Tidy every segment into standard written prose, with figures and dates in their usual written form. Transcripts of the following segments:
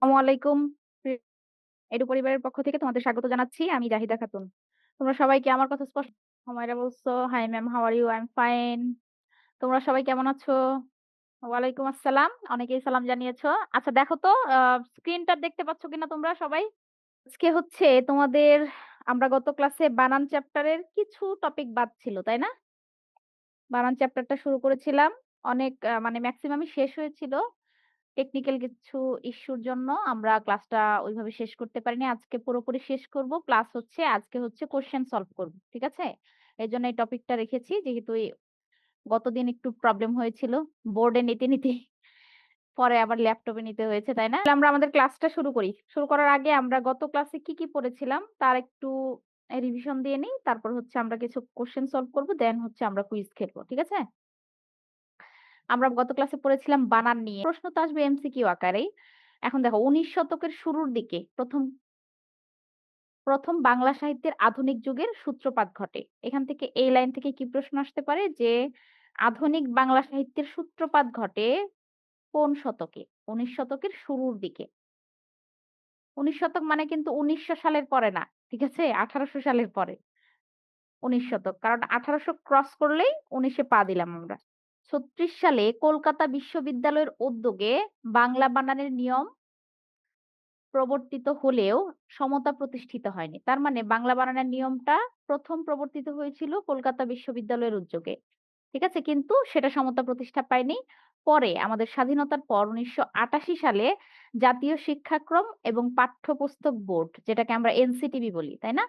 আসসালামু আলাইকুম। এডু পরিবারের পক্ষ থেকে তোমাদের স্বাগত জানাচ্ছি। আমি জাহিদা খাতুন। তোমরা সবাই কি আমার কথা স্পষ্ট হুমায়রা বলছো, "hi ma'am, how are you? I am fine." তোমরা সবাই কেমন আছো? ওয়ালাইকুম আসসালাম। অনেকেই সালাম জানিয়েছো। আচ্ছা দেখো তো স্ক্রিনটা দেখতে পাচ্ছ কিনা তোমরা সবাই? আজকে হচ্ছে তোমাদের আমরা গত ক্লাসে বানান চ্যাপ্টারের কিছু টপিক বাদ ছিল, তাই না? বানান চ্যাপ্টারটা শুরু করেছিলাম। অনেক মানে মেক্সিমামই শেষ হয়েছিল। টেকনিক্যাল কিছু ইস্যুর জন্য আমরা ক্লাসটা ওইভাবে শেষ করতে পারিনি। আজকে পুরোপুরি শেষ করব। প্লাস হচ্ছে আজকে হচ্ছে কোয়েশ্চেন সলভ করব। ঠিক আছে? এজন্য এই টপিকটা রেখেছি। যেহেতু গতদিন একটু প্রবলেম হয়েছিল। বোর্ডে নিতে পরে আবার ল্যাপটপে নিতে হয়েছে, তাই না? তাহলে আমরা আমাদের ক্লাসটা শুরু করি। শুরু করার আগে আমরা গত ক্লাসে কি পড়েছিলাম তার একটু রিভিশন দিয়ে নিই। তারপর হচ্ছে আমরা কিছু কোয়েশ্চেন সলভ করব। দেন হচ্ছে আমরা কুইজ খেলব। ঠিক আছে? আমরা গত ক্লাসে পড়েছিলাম বানান নিয়ে। প্রশ্ন তো আসবে এমসিকিউ আকারেই। এখন দেখো ১৯ শতকের শুরুর দিকে প্রথম বাংলা সাহিত্যের আধুনিক যুগের সূত্রপাত ঘটে। এখান থেকে এই লাইন থেকে কি প্রশ্ন আসতে পারে যে আধুনিক বাংলা সাহিত্যের সূত্রপাত ঘটে কোন শতকে? ১৯ শতকের শুরুর দিকে। ১৯ শতক মানে কিন্তু ১৯০০ সালের পরে না। ঠিক আছে? ১৮০০ সালের পরে। ১৯ শতক। কারণ ১৮০০ ক্রস করলেই ১৯ এ পা দিলাম আমরা। ৩৬ সালে কলকাতা বিশ্ববিদ্যালয়ের উদ্যোগে বাংলা বানানের নিয়ম প্রবর্তিত হলেও সমতা প্রতিষ্ঠিত হয়নি। তার মানে বাংলা বানানের নিয়মটা ১ম প্রবর্তিত হয়েছিল কলকাতা বিশ্ববিদ্যালয়ের উদ্যোগে। ঠিক আছে? কিন্তু সেটা সমতা প্রতিষ্ঠা পায়নি। পরে আমাদের স্বাধীনতার পর ১৯৮৮ সালে জাতীয় শিক্ষাক্রম এবং পাঠ্যপুস্তক বোর্ড যেটাকে আমরা এনসিটিবি বলি, তাই না?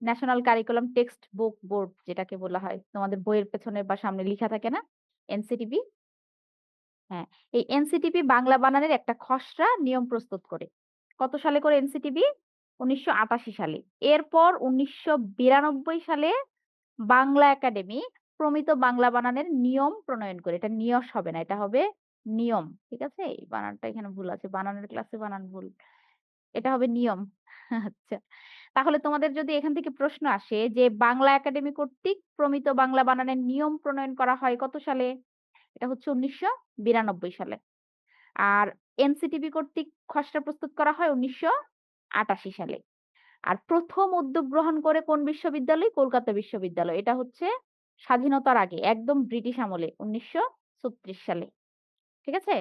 National curriculum text book board যেটাকে বলা হয়। তোমাদের বইয়ের পেছনে বা সামনে লিখা থাকে না? এনসিটিবি। হ্যাঁ, এই এনসিটিবি বাংলা বানানের একটা খসড়া নিয়ম প্রস্তুত করে। কত সালে করে এনসিটিবি? ১৯৮৮ সালে। এরপর ১৯৯২ সালে বাংলা একাডেমি প্রমিত বাংলা বানানের নিয়ম প্রণয়ন করে। এটা নিয়স হবে না, এটা হবে নিয়ম। ঠিক আছে? এই বানানটা এখানে ভুল আছে। বানানের ক্লাসে বানান ভুল। এটা হবে নিয়ম। আচ্ছা। তাহলে তোমাদের যদি এখান থেকে প্রশ্ন আসে যে বাংলা একাডেমি কর্তৃক প্রমিত বাংলা বানানের নিয়ম প্রণয়ন করা হয় কত সালে? এটা হচ্ছে ১৯৯২ সালে। আর এনসিটিবি কর্তৃক খসড়া প্রস্তুত করা হয় ১৯৮৮ সালে। আর ১ম উদ্যোগ গ্রহণ করে কোন বিশ্ববিদ্যালয়? কলকাতা বিশ্ববিদ্যালয়। এটা হচ্ছে স্বাধীনতার আগে একদম ব্রিটিশ আমলে ১৯৩৬ সালে। ঠিক আছে?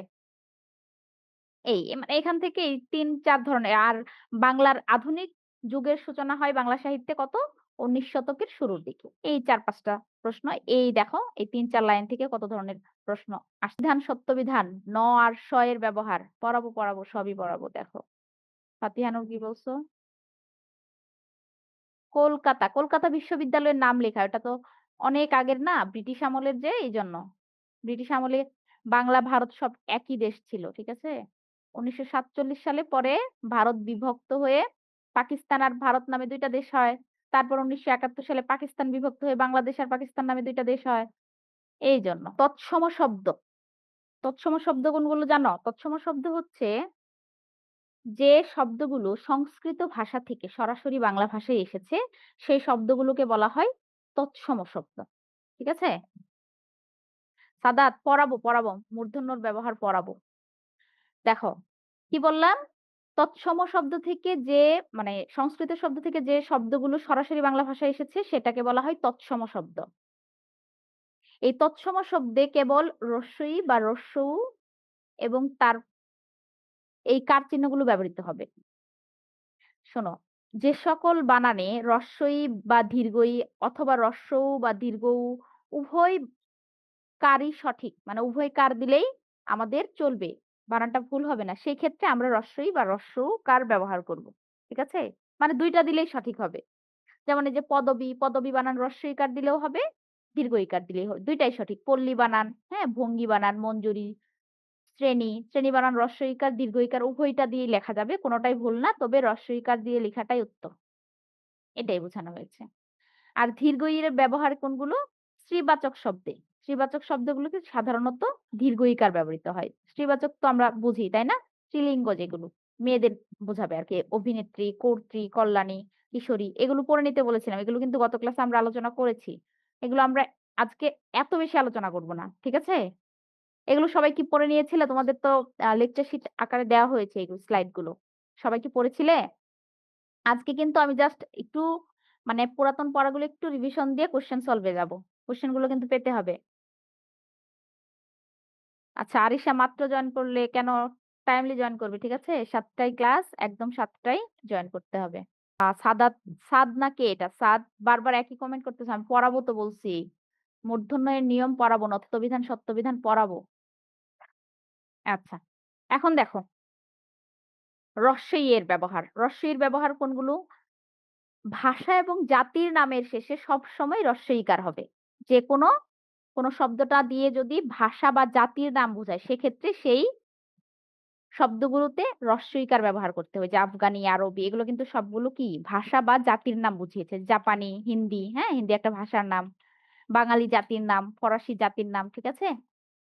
মানে এখান থেকে এই ৩-৪ ধরনের। আর বাংলার আধুনিক যুগের সূচনা হয় বাংলা সাহিত্যে কত? ১৯ শতকের শুরুর দিকে। এই ৪-৫ টা প্রশ্ন। এই দেখো এই ৩-৪ লাইন থেকে কত ধরনের প্রশ্ন আসছে। বিধান, সত্যবিধান, ন আর স এর ব্যবহার। পড়াবো সবই পড়াবো দেখো। ফাতিহা নূর কি বলছো? কলকাতা বিশ্ববিদ্যালয়ের নাম লেখা। ওটা তো অনেক আগের না? ব্রিটিশ আমলের যে এইজন্য। ব্রিটিশ আমলে বাংলা, ভারত সব একই দেশ ছিল। ঠিক আছে? ১৯৪৭ সালে পরে ভারত বিভক্ত হয়ে পাকিস্তান আর ভারত নামে ২ টা দেশ হয়। তারপর ১৯৭১ সালে পাকিস্তান বিভক্ত হয়ে বাংলাদেশ আর পাকিস্তান নামে ২ টা দেশ হয়। এইজন্য। তৎসম শব্দ কোনগুলো জানো? তৎসম শব্দ হচ্ছে যে শব্দগুলো সংস্কৃত ভাষা থেকে সরাসরি বাংলা ভাষায় এসেছে, সেই শব্দগুলোকে বলা হয় তৎসম শব্দ। ঠিক আছে? সাদাত পড়াবো। মূর্ধন্যর ব্যবহার পড়াবো। দেখো, কি বললাম? তৎসম শব্দ থেকে যে মানে সংস্কৃত শব্দ থেকে যে শব্দগুলো সরাসরি বাংলা ভাষায় এসেছে সেটাকে বলা হয় তৎসম শব্দ। এই তৎসম শব্দে কেবল রস্বই বা রস্যউ এবং তার এই কার চিহ্নগুলো ব্যবহৃত হবে। শোনো, যে সকল বানানে হ্রস্বই বা দীর্ঘই অথবা হ্রস্ব উ বা দীর্ঘ উ উভয় কারই সঠিক। মানে উভয় কার দিলেই আমাদের চলবে। বানানটা ভুল হবে না। সেই ক্ষেত্রে আমরা হ্রস্বই বা হ্রস্ব উ কার ব্যবহার করব। ঠিক আছে? মানে ২ টা দিলেই সঠিক হবে। যেমন এই যে পদবী বানান হ্রস্ব ইকার দিলেও হবে, দীর্ঘ ইকার দিলেই হবে। ২ টাই সঠিক। পল্লী বানান, হ্যাঁ? ভঙ্গি বানান, মঞ্জুরি, শ্রেণী বানান হ্রস্ব ইকার, দীর্ঘ ইকার উভয়টা দিয়েই লেখা যাবে। কোনটাই ভুল না। তবে হ্রস্ব ইকার দিয়ে লেখাটাই উত্তম। এটাই বোঝানো হয়েছে। আর দীর্ঘ ই এর ব্যবহার কোনগুলো? স্ত্রীবাচক শব্দে। স্ত্রীবাচক শব্দগুলোকে সাধারণত দীর্ঘ ইকার ব্যবহৃত হয়। স্ত্রীবাচক তো আমরা বুঝি, তাই না? স্ত্রীলিঙ্গ যেগুলো, মেয়েদের বোঝাবে আরকি। অভিনেত্রী, কর্ত্রী, কল্যাণী, কিশোরী এগুলো পড়ে নিতে বলেছিলাম। এগুলো কিন্তু গত ক্লাসে আমরা আলোচনা করেছি। এগুলো আমরা আজকে এত বেশি আলোচনা করব না। ঠিক আছে? এগুলো সবাই কি পড়ে নিয়েছিলে? তোমাদের তো লেকচার শিট আকারে দেওয়া হয়েছে এগুলো স্লাইড গুলো। সবাই কি পড়েছিলে? আজকে কিন্তু আমি জাস্ট একটু মানে পুরাতন পড়াগুলো একটু রিভিশন দিয়ে কোয়েশ্চেন সলভ এ যাবো। কোয়েশ্চেন গুলো কিন্তু পেতে হবে। আচ্ছা আরিশা মাত্র জয়েন করলে কেন? টাইমলি জয়েন করবে, ঠিক আছে? ৭ টায় ক্লাস, একদম ৭ টায় জয়েন করতে হবে। সাদাত, সাদ না কে এটা? সাদ বারবার একই কমেন্ট করতেছে। আমি পড়াবো তো বলছি। মূর্ধন্য এর নিয়ম পড়াবো, নত্যবিধান, সত্যবিধান পড়াবো। আচ্ছা। এখন দেখো, এর ব্যবহার। এর ব্যবহার কোনগুলো? ভাষা এবং জাতির নামের শেষে সবসময় ই-কার হবে। যেকোনো কোন শব্দটা দিয়ে যদি ভাষা বা জাতির নাম বোঝায় সেক্ষেত্রে সেই শব্দগুলোতে ই-কার ব্যবহার করতে হবে। যে আফগানি, আরবি এগুলো কিন্তু সবগুলো কি ভাষা বা জাতির নাম বুঝিয়েছে। জাপানি, হিন্দি, হ্যাঁ? হিন্দি একটা ভাষার নাম। বাঙালি জাতির নাম, ফরাসি জাতির নাম, ঠিক আছে?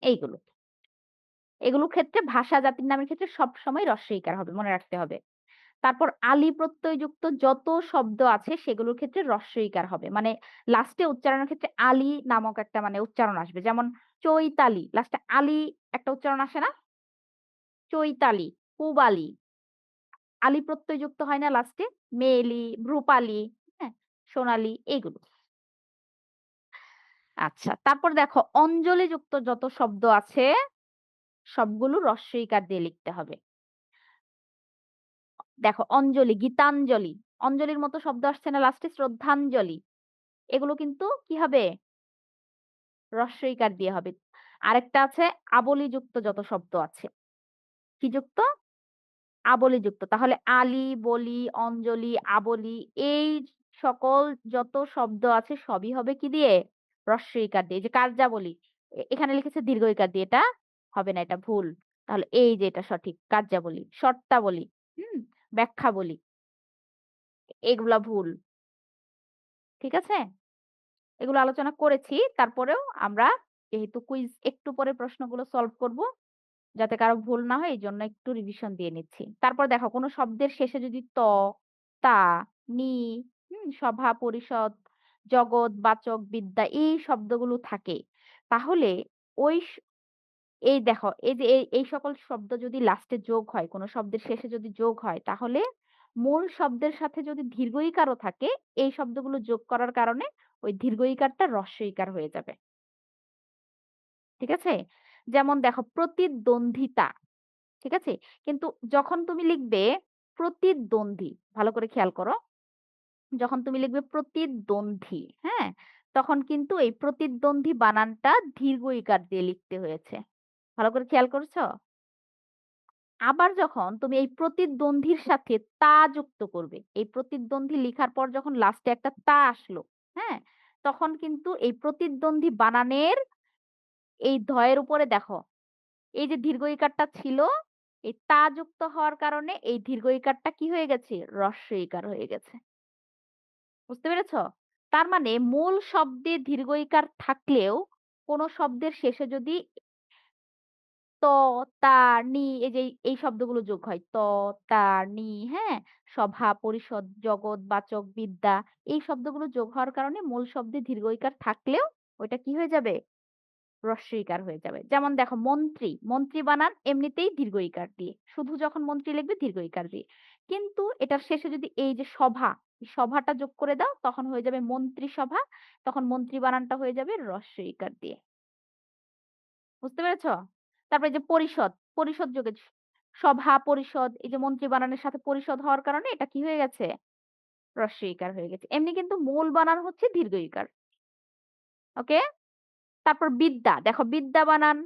এইগুলো। এগুলোর ক্ষেত্রে ভাষা জাতির নামের ক্ষেত্রে সবসময় ই-কার হবে। মনে রাখতে হবে। তারপর আলি প্রত্যয়যুক্ত যত শব্দ আছে সেগুলোর ক্ষেত্রে ই-কার হবে। মানে লাস্টে উচ্চারণের ক্ষেত্রে আলি নামক একটা মানে উচ্চারণ আসবে। যেমন চৈতালি, লাস্টে আলি একটা উচ্চারণ আসে না? চৈতালি, পূবালি, আলি প্রত্যয়যুক্ত হয় না লাস্টে? মেয়েলি, ভ্রূপালি, হ্যাঁ? সোনালি এইগুলো। আচ্ছা, তারপর দেখো অঞ্জলিযুক্ত যত শব্দ আছে সবগুলো ই-কার দিয়ে লিখতে হবে। দেখো অঞ্জলি, গীতাঞ্জলি, অঞ্জলির মতো শব্দ আসছে না লাস্টে? শ্রদ্ধাঞ্জলি। এগুলো কিন্তু কি হবে? ই-কার দিয়ে হবে। আরেকটা আছে আবলিযুক্ত যত শব্দ আছে। কি যুক্ত? আবলিযুক্ত। তাহলে আলি, বলি, অঞ্জলি, আবলি এই সকল যত শব্দ আছে সবই হবে কি দিয়ে? ই-কার দিয়ে। এই যে কার্যাবলী, এখানে লিখেছে দীর্ঘ ই-কার দিয়ে। এটা হবে না, এটা ভুল। তাহলে এই যে এটা সঠিক কার্যাবলী। শর্তাবলী, হুম? ব্যাখ্যাবলী এগুলা ভুল। ঠিক আছে? এগুলো আলোচনা করেছি। তারপরেও আমরা যেহেতু কুইজ একটু পরে প্রশ্নগুলো সলভ করব, যাতে কারো ভুল না হয় এজন্য একটু রিভিশন দিয়ে নিচ্ছি। তারপর দেখো কোন শব্দের শেষে যদি ত, তা, নি, সভা, পরিষদ, জগৎ, বাচক, বিদ্যা এই শব্দগুলো থাকে, তাহলে ওই এই দেখো এই যে এই সকল শব্দ যদি লাস্টে যোগ হয়, কোন শব্দের শেষে যদি যোগ হয়, তাহলে মূল শব্দের সাথে যদি দীর্ঘ ইকারও থাকে, এই শব্দগুলো যোগ করার কারণে ওই দীর্ঘ ইকারটা ইকার হয়ে যাবে। ঠিক আছে? যেমন দেখো প্রতিদ্বন্দ্বিতা, ঠিক আছে? কিন্তু যখন তুমি লিখবে প্রতিদ্বন্দ্বী, ভালো করে খেয়াল করো। যখন তুমি লিখবে প্রতিদ্বন্দ্বী, হ্যাঁ? তখন কিন্তু এই প্রতিদ্বন্দ্বী বানানটা দীর্ঘ ইকার দিয়ে লিখতে হয়েছে। ভালো করে খেয়াল করেছ? আবার যখন তুমি এই প্রতিদ্বন্দ্বীর সাথে তা যুক্ত করবে, এই প্রতিদ্বন্দ্বী লিখার পর যখন লাস্টে একটা তা আসলো, হ্যাঁ? তখন কিন্তু এই প্রতিদ্বন্দ্বী বানানের এই ধয়ের উপরে দেখো, এই যে দীর্ঘ ইকারটা ছিল, এই তা যুক্ত হওয়ার কারণে এই দীর্ঘ ইকারটা কি হয়ে গেছে? ইকার হয়ে গেছে। বুঝতে পেরেছ? তার মানে মূল শব্দে দীর্ঘ ইকার থাকলেও কোন শব্দের শেষে যদি ত, তা, নি এই যে এই শব্দগুলো যোগ হয়। ত, তা, নি, হ্যাঁ? সভা, পরিষদ, জগৎ, বাচক, বিদ্যা এই শব্দগুলো যোগ হওয়ার কারণে মূল শব্দে দীর্ঘ ইকার থাকলেও ওইটা কি হয়ে যাবে? ইকার হয়ে যাবে। যেমন দেখো মন্ত্রী, মন্ত্রী বানান এমনিতেই দীর্ঘ ইকার দিয়ে। শুধু যখন মন্ত্রী লিখবে দীর্ঘ ইকার দিয়ে। কিন্তু এটার শেষে যদি এই যে সভা, এই সভাটা যোগ করে দাও তখন হয়ে যাবে মন্ত্রিসভা। তখন মন্ত্রী বানানটা হয়ে যাবে ইকার দিয়ে। বুঝতে পেরেছ? তারপরে এই যে পরিষদ, পরিষদ যোগে সভা, পরিষদ এই যে মন্ত্রী বানানের সাথে পরিষদ হওয়ার কারণে এটা কি হয়ে গেছে? ইকার হয়ে গেছে। এমনি কিন্তু মূল বানান হচ্ছে দীর্ঘ ইকার। ওকে? তারপর বিদ্যা, দেখো বিদ্যা বানান,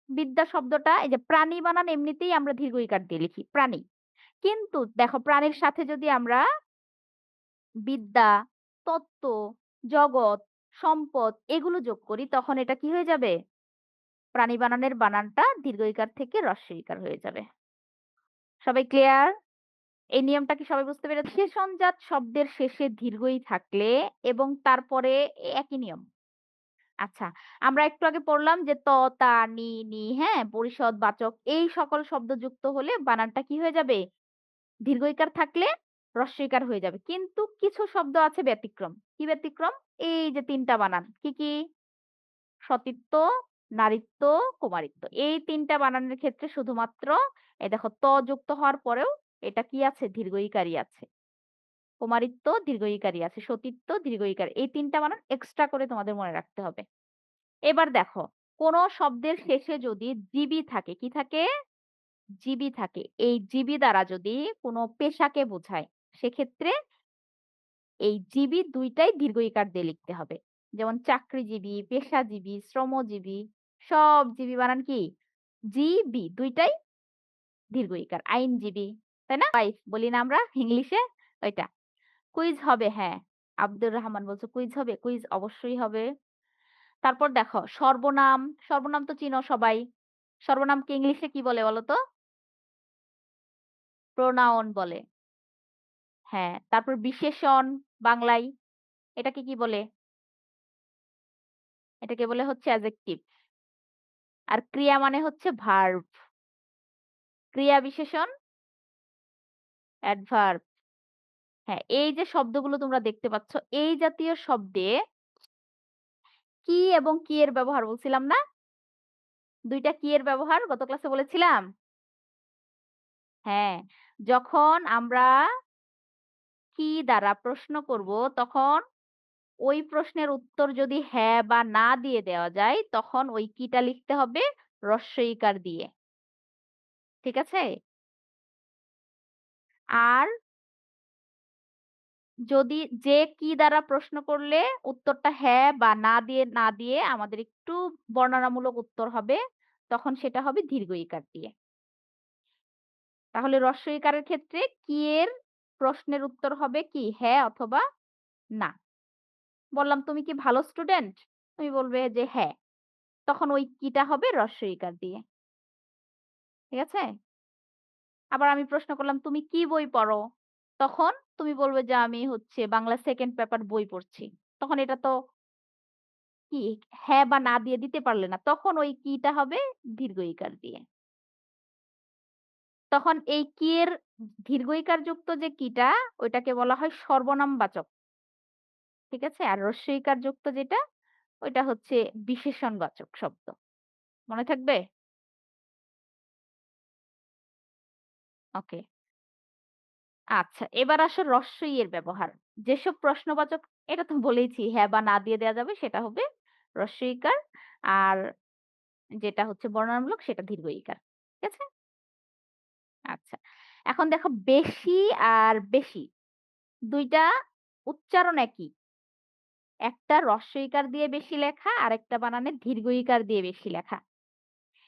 বিদ্যা শব্দটা এই যে প্রাণী বানান এমনিতেই আমরা দীর্ঘ ইকার দিয়ে লিখি, প্রাণী। কিন্তু দেখো প্রাণীর সাথে যদি আমরা বিদ্যা, তত্ত্ব, জগৎ, সম্পদ এগুলো যোগ করি তখন এটা কি হয়ে যাবে? প্রাণী বানানের বানানটা দীর্ঘ ইকার থেকে ইকার হয়ে যাবে। সবাই ক্লিয়ার? এই নিয়মটা কি সবাই বুঝতে পেরেছে? শেষণজাত শব্দের শেষে দীর্ঘই থাকলে এবং তারপরে একই নিয়ম। আচ্ছা, আমরা একটু আগে পড়লাম যে ত, তা, নি, নি, হ্যাঁ? পরিষদ, বাচক এই সকল শব্দ যুক্ত হলে বানানটা কি হয়ে যাবে? দীর্ঘ ইকার থাকলে ইকার হয়ে যাবে। কিন্তু কিছু শব্দ আছে ব্যতিক্রম। কি ব্যতিক্রম? এই যে ৩ টা বানান। কি, কি? সতীত্ব, নারীত্ব, কুমারিত্ব। এই ৩ টা বানানের ক্ষেত্রে শুধুমাত্র এই দেখো ত যুক্ত হওয়ার পরেও এটা কি আছে? দীর্ঘ ইকারই আছে। কুমারিত্ব দীর্ঘ ইকারই আছে। সতীত্ব দীর্ঘ ইকার। এই ৩ টা বানান এক্সট্রা করে তোমাদের মনে রাখতে হবে। এবার দেখো, কোন শব্দের শেষে যদি জীবী থাকে, কি থাকে? জীবী থাকে। এই জীবী দ্বারা যদি কোন পেশাকে বোঝায়, সেক্ষেত্রে এই জীবী ২ টাই দীর্ঘ ইকার দিয়ে লিখতে হবে। যেমন চাকরিজীবী, পেশাজীবী, শ্রমজীবী সব জীবী বানান কি? জীবী ২ টাই দীর্ঘ ইকার। আইনজীবী, তাই না? ওয়াইফ বলি না আমরা ইংলিশে? ওইটা। কুইজ হবে হ্যাঁ। আব্দুর রহমান বলছে কুইজ হবে? কুইজ অবশ্যই হবে। তারপর দেখো সর্বনাম, সর্বনাম তো চিনো সবাই। সর্বনামকে ইংলিশে কি বলে বলো তো? প্রোনাউন বলে। হ্যাঁ, তারপর বিশেষণ বাংলায় এটাকে কি বলে? এটাকে বলে হচ্ছে অ্যাডজেক্টিভ। আর ক্রিয়া মানে হচ্ছে ভার্ব। ক্রিয়া বিশেষণ অ্যাডভার্ব। হ্যাঁ, এই যে শব্দগুলো তোমরা দেখতে পাচ্ছ, এই জাতীয় শব্দে কি এবং কি এর ব্যবহার বলছিলাম না? ২ টা কি এর ব্যবহার গত ক্লাসে বলেছিলাম? হ্যাঁ, যখন আমরা কি দ্বারা প্রশ্ন করব তখন ওই প্রশ্নের উত্তর যদি হ্যাঁ বা না দিয়ে দেওয়া যায়, তখন ওই কিটা লিখতে হবে হ্রস্ব ইকার দিয়ে। ঠিক আছে? আর যদি যে কি দ্বারা প্রশ্ন করলে উত্তরটা হ্যাঁ বা না দিয়ে আমাদের একটু বর্ণনামূলক উত্তর হবে, তখন সেটা হবে দীর্ঘ ইকার দিয়ে। তাহলে হ্রস্ব ইকারের ক্ষেত্রে কি এর প্রশ্নের উত্তর হবে কি হ্যাঁ অথবা না। বললাম, "তুমি কি ভালো স্টুডেন্ট?" তুমি বলবে যে, "হ্যাঁ।" তখন ওই কিটা হবে হ্রস্ব ইকার দিয়ে। ঠিক আছে? আবার আমি প্রশ্ন করলাম, "তুমি কি বই পড়ো?" তখন তুমি বলবে যে, "আমি হচ্ছে বাংলা 2nd পেপার বই পড়ছি।" তখন এটা তো কি হ্যাঁ বা না দিয়ে দিতে পারলে না। তখন ওই কিটা হবে দীর্ঘ ইকার দিয়ে। তখন এই কি এর দীর্ঘ ইকার যুক্ত যে কিটা ওইটাকে বলা হয় সর্বনামবাচক। ঠিক আছে? আর হ্রস্ব ইকার যুক্ত যেটা ওইটা হচ্ছে বিশেষণবাচক শব্দ। মনে থাকবে? ওকে। আচ্ছা, এবার আসো হ্রস্ব ই এর ব্যবহার। যেসব প্রশ্নবাচক এটা তো বলেইছি হ্যাঁ বা না দিয়ে দেয়া যাবে সেটা হবে হ্রস্ব ইকার। আর যেটা হচ্ছে বর্ণনামূলক সেটা দীর্ঘ ইকার। ঠিক আছে? আচ্ছা। এখন দেখো বেশি আর বেশি ২ টা উচ্চারণ একই। একটা হ্রস্ব ইকার দিয়ে বেশি লেখা, আরেকটা বানানে দীর্ঘ ইকার দিয়ে বেশি লেখা।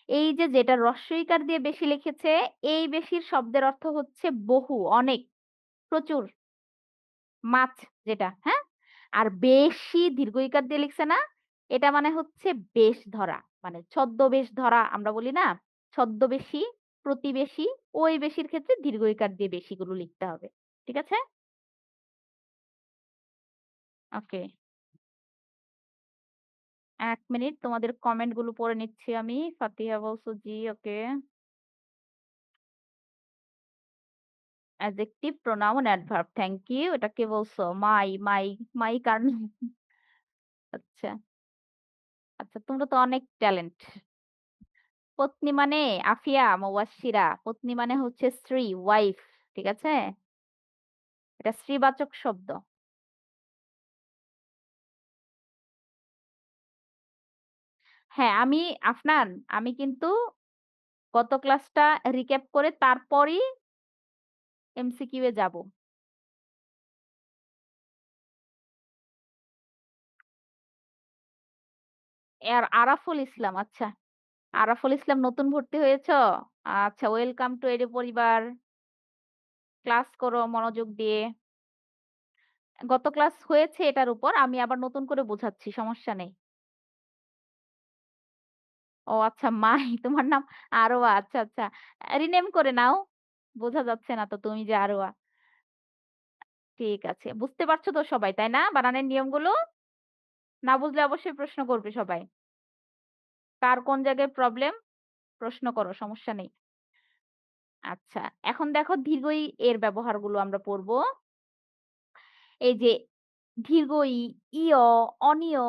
এই যে যেটা হ্রস্ব ইকার দিয়ে বেশি লিখেছে, এই বেশির শব্দের অর্থ হচ্ছে বহু, অনেক, প্রচুর, মাছ যেটা, হ্যাঁ? আর বেশি দীর্ঘ ইকার দিয়ে লিখছে না? এটা মানে হচ্ছে বেশ ধরা। মানে ছদ্মবেশ ধরা আমরা বলি না? ছদ্মবেশী, প্রতিবেশী, ওই বেশির ক্ষেত্রে দীর্ঘ ইকার দিয়ে বেশিগুলো লিখতে হবে। ঠিক আছে? ওকে। ১ মিনিট তোমাদের কমেন্ট গুলো পড়ে নিচ্ছি আমি। ফাতিহা বলছো জি, okay. Adjective, pronoun, adverb. Thank you. এটা কে বলছো? মাই কার নাম? আচ্ছা, আচ্ছা তোমরা তো অনেক ট্যালেন্ট। পত্নী মানে আফিয়া, মুবাশশিরা। পত্নী মানে হচ্ছে স্ত্রী, ওয়াইফ। ঠিক আছে? এটা স্ত্রীবাচক শব্দ। হ্যাঁ, আফনান, আমি কিন্তু গত ক্লাসটা রিক্যাপ করে তারপরই এমসিকিউ এ যাব। আরাফুল ইসলাম, আচ্ছা। আরাফুল ইসলাম নতুন ভর্তি হয়েছ? আচ্ছা, ওয়েলকাম টু এডু পরিবার। ক্লাস করো মনোযোগ দিয়ে। গত ক্লাস হয়েছে এটার উপর। আমি আবার নতুন করে বোঝাচ্ছি, সমস্যা নেই। ও আচ্ছা, মাই তোমার নাম আরোয়া। আচ্ছা, আচ্ছা। রিনেম করে নাও। বোঝা যাচ্ছে না তো তুমি যে আরোয়া। ঠিক আছে। বুঝতে পারছো তো সবাই, তাই না? বানানের নিয়মগুলো? না বুঝলে অবশ্যই প্রশ্ন করবে সবাই। কার কোন জায়গায় প্রবলেম প্রশ্ন করো, সমস্যা নেই। আচ্ছা, এখন দেখো দীর্ঘ ই এর ব্যবহারগুলো আমরা পড়ব। এই যে দীর্ঘ ই, ইয়, অনিয়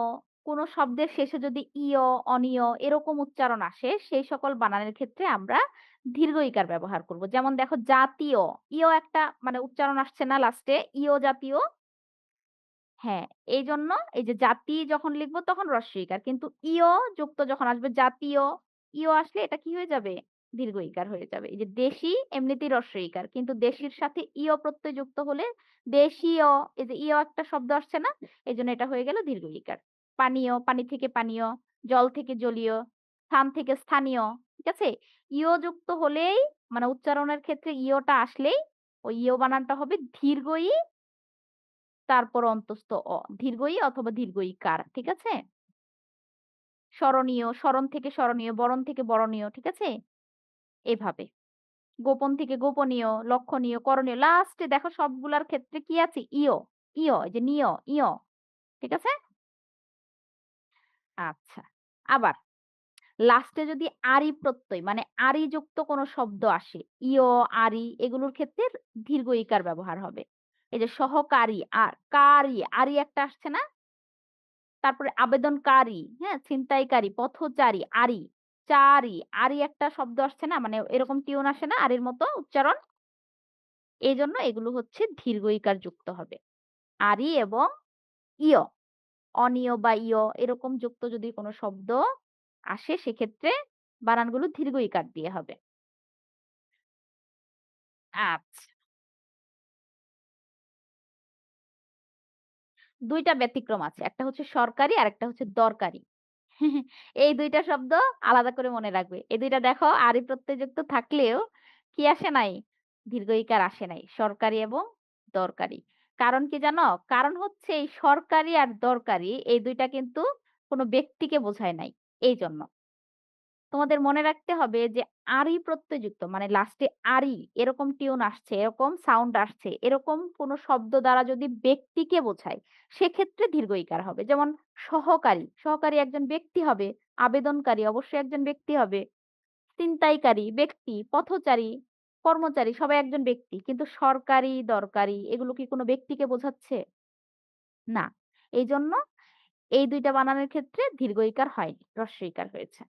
কোন শব্দের শেষে যদি ইয়, অনিয় এরকম উচ্চারণ আসে, সেই সকল বানানের ক্ষেত্রে আমরা দীর্ঘ ইকার ব্যবহার করব। যেমন দেখো জাতীয়, ইয় একটা মানে উচ্চারণ আসছে না লাস্টে, ইয় জাতীয় হ্যাঁ, এইজন্য এই যে জাতি যখন লিখব তখন হ্রস্ব ইকার। কিন্তু ইয় যুক্ত যখন আসবে জাতীয়, ইয় আসলে এটা কি হয়ে যাবে? দীর্ঘ ইকার হয়ে যাবে। এই যে দেশি এমনিতেই হ্রস্ব ইকার। কিন্তু দেশির সাথে ইয় প্রত্যয় যুক্ত হলে দেশীয় এই যে ইয় একটা শব্দ আসছে না? এজন্য এটা হয়ে গেল দীর্ঘ ইকার। পানীয়, পানি থেকে পানীয়, জল থেকে জলীয়, স্থান থেকে স্থানীয়। ঠিক আছে? ইয় যুক্ত হলেই মানে উচ্চারণের ক্ষেত্রে ইয়টা আসলেই ওই ইয় বানানটা হবে দীর্ঘ ই তারপর অন্তস্থ অ। দীর্ঘ ই অথবা দীর্ঘ ইকার। ঠিক আছে? স্মরণীয়, স্মরণ থেকে স্মরণীয়, বরণ থেকে বরণীয়। ঠিক আছে? এভাবে। গোপন থেকে গোপনীয়, লক্ষণীয়, করণীয়। লাস্টে দেখো সবগুলার ক্ষেত্রে কি আছে? ইয়, ইয় এই যে নিয়, ইয়। ঠিক আছে? আচ্ছা। আবার লাস্টে যদি আরি প্রত্যয় মানে আরি যুক্ত কোনো শব্দ আসে, ইয়, আরি এগুলোর ক্ষেত্রে দীর্ঘ ইকার ব্যবহার হবে। এই যে সহকারী, আর কারি, আরি একটা আসছে না? তারপরে আবেদনকারী, হ্যাঁ? ছিনতাইকারী, পথচারী, আরি, চারি, আরি একটা শব্দ আসছে না? মানে এরকম টিউন আসে না আরির মতো উচ্চারণ? এজন্য এগুলো হচ্ছে দীর্ঘ ইকার যুক্ত হবে। আরি এবং ইয়, অনিয় বা ইয় এরকম যুক্ত যদি কোনো শব্দ আসে সেক্ষেত্রে বানানগুলো দীর্ঘ ইকার দিয়ে হবে। আচ্ছা, ২ টা ব্যতিক্রম আছে। একটা হচ্ছে সরকারি আরেকটা হচ্ছে দরকারি। এই ২ টা শব্দ আলাদা করে মনে রাখবে। এই ২ টা দেখো আরি প্রত্যয়যুক্ত থাকলেও কি আসে নাই? দীর্ঘ ইকার আসে নাই। সরকারি এবং দরকারি। কারণ কি জানো? কারণ হচ্ছে এই সরকারি আর দরকারি এই ২ টা কিন্তু কোন ব্যক্তিকে বোঝায় নাই। এইজন্য। তোমাদের মনে রাখতে হবে যে আরি প্রত্যয়যুক্ত মানে লাস্টে আরি এরকম টিউন আসছে, এরকম সাউন্ড আসছে, এরকম কোন শব্দ দ্বারা যদি ব্যক্তিকে বোঝায়, সেক্ষেত্রে দীর্ঘ ইকার হবে। যেমন সহকারী, সহকারী একজন ব্যক্তি হবে, আবেদনকারী অবশ্যই একজন ব্যক্তি হবে, ছিনতাইকারী ব্যক্তি, পথচারী, কর্মচারী সবাই একজন ব্যক্তি। কিন্তু সরকারি, দরকারি এগুলো কি কোন ব্যক্তিকে বোঝাচ্ছে? না। এইজন্য এই ২ টা বানানের ক্ষেত্রে দীর্ঘ ইকার হয়নি, হ্রস্ব ইকার হয়েছে।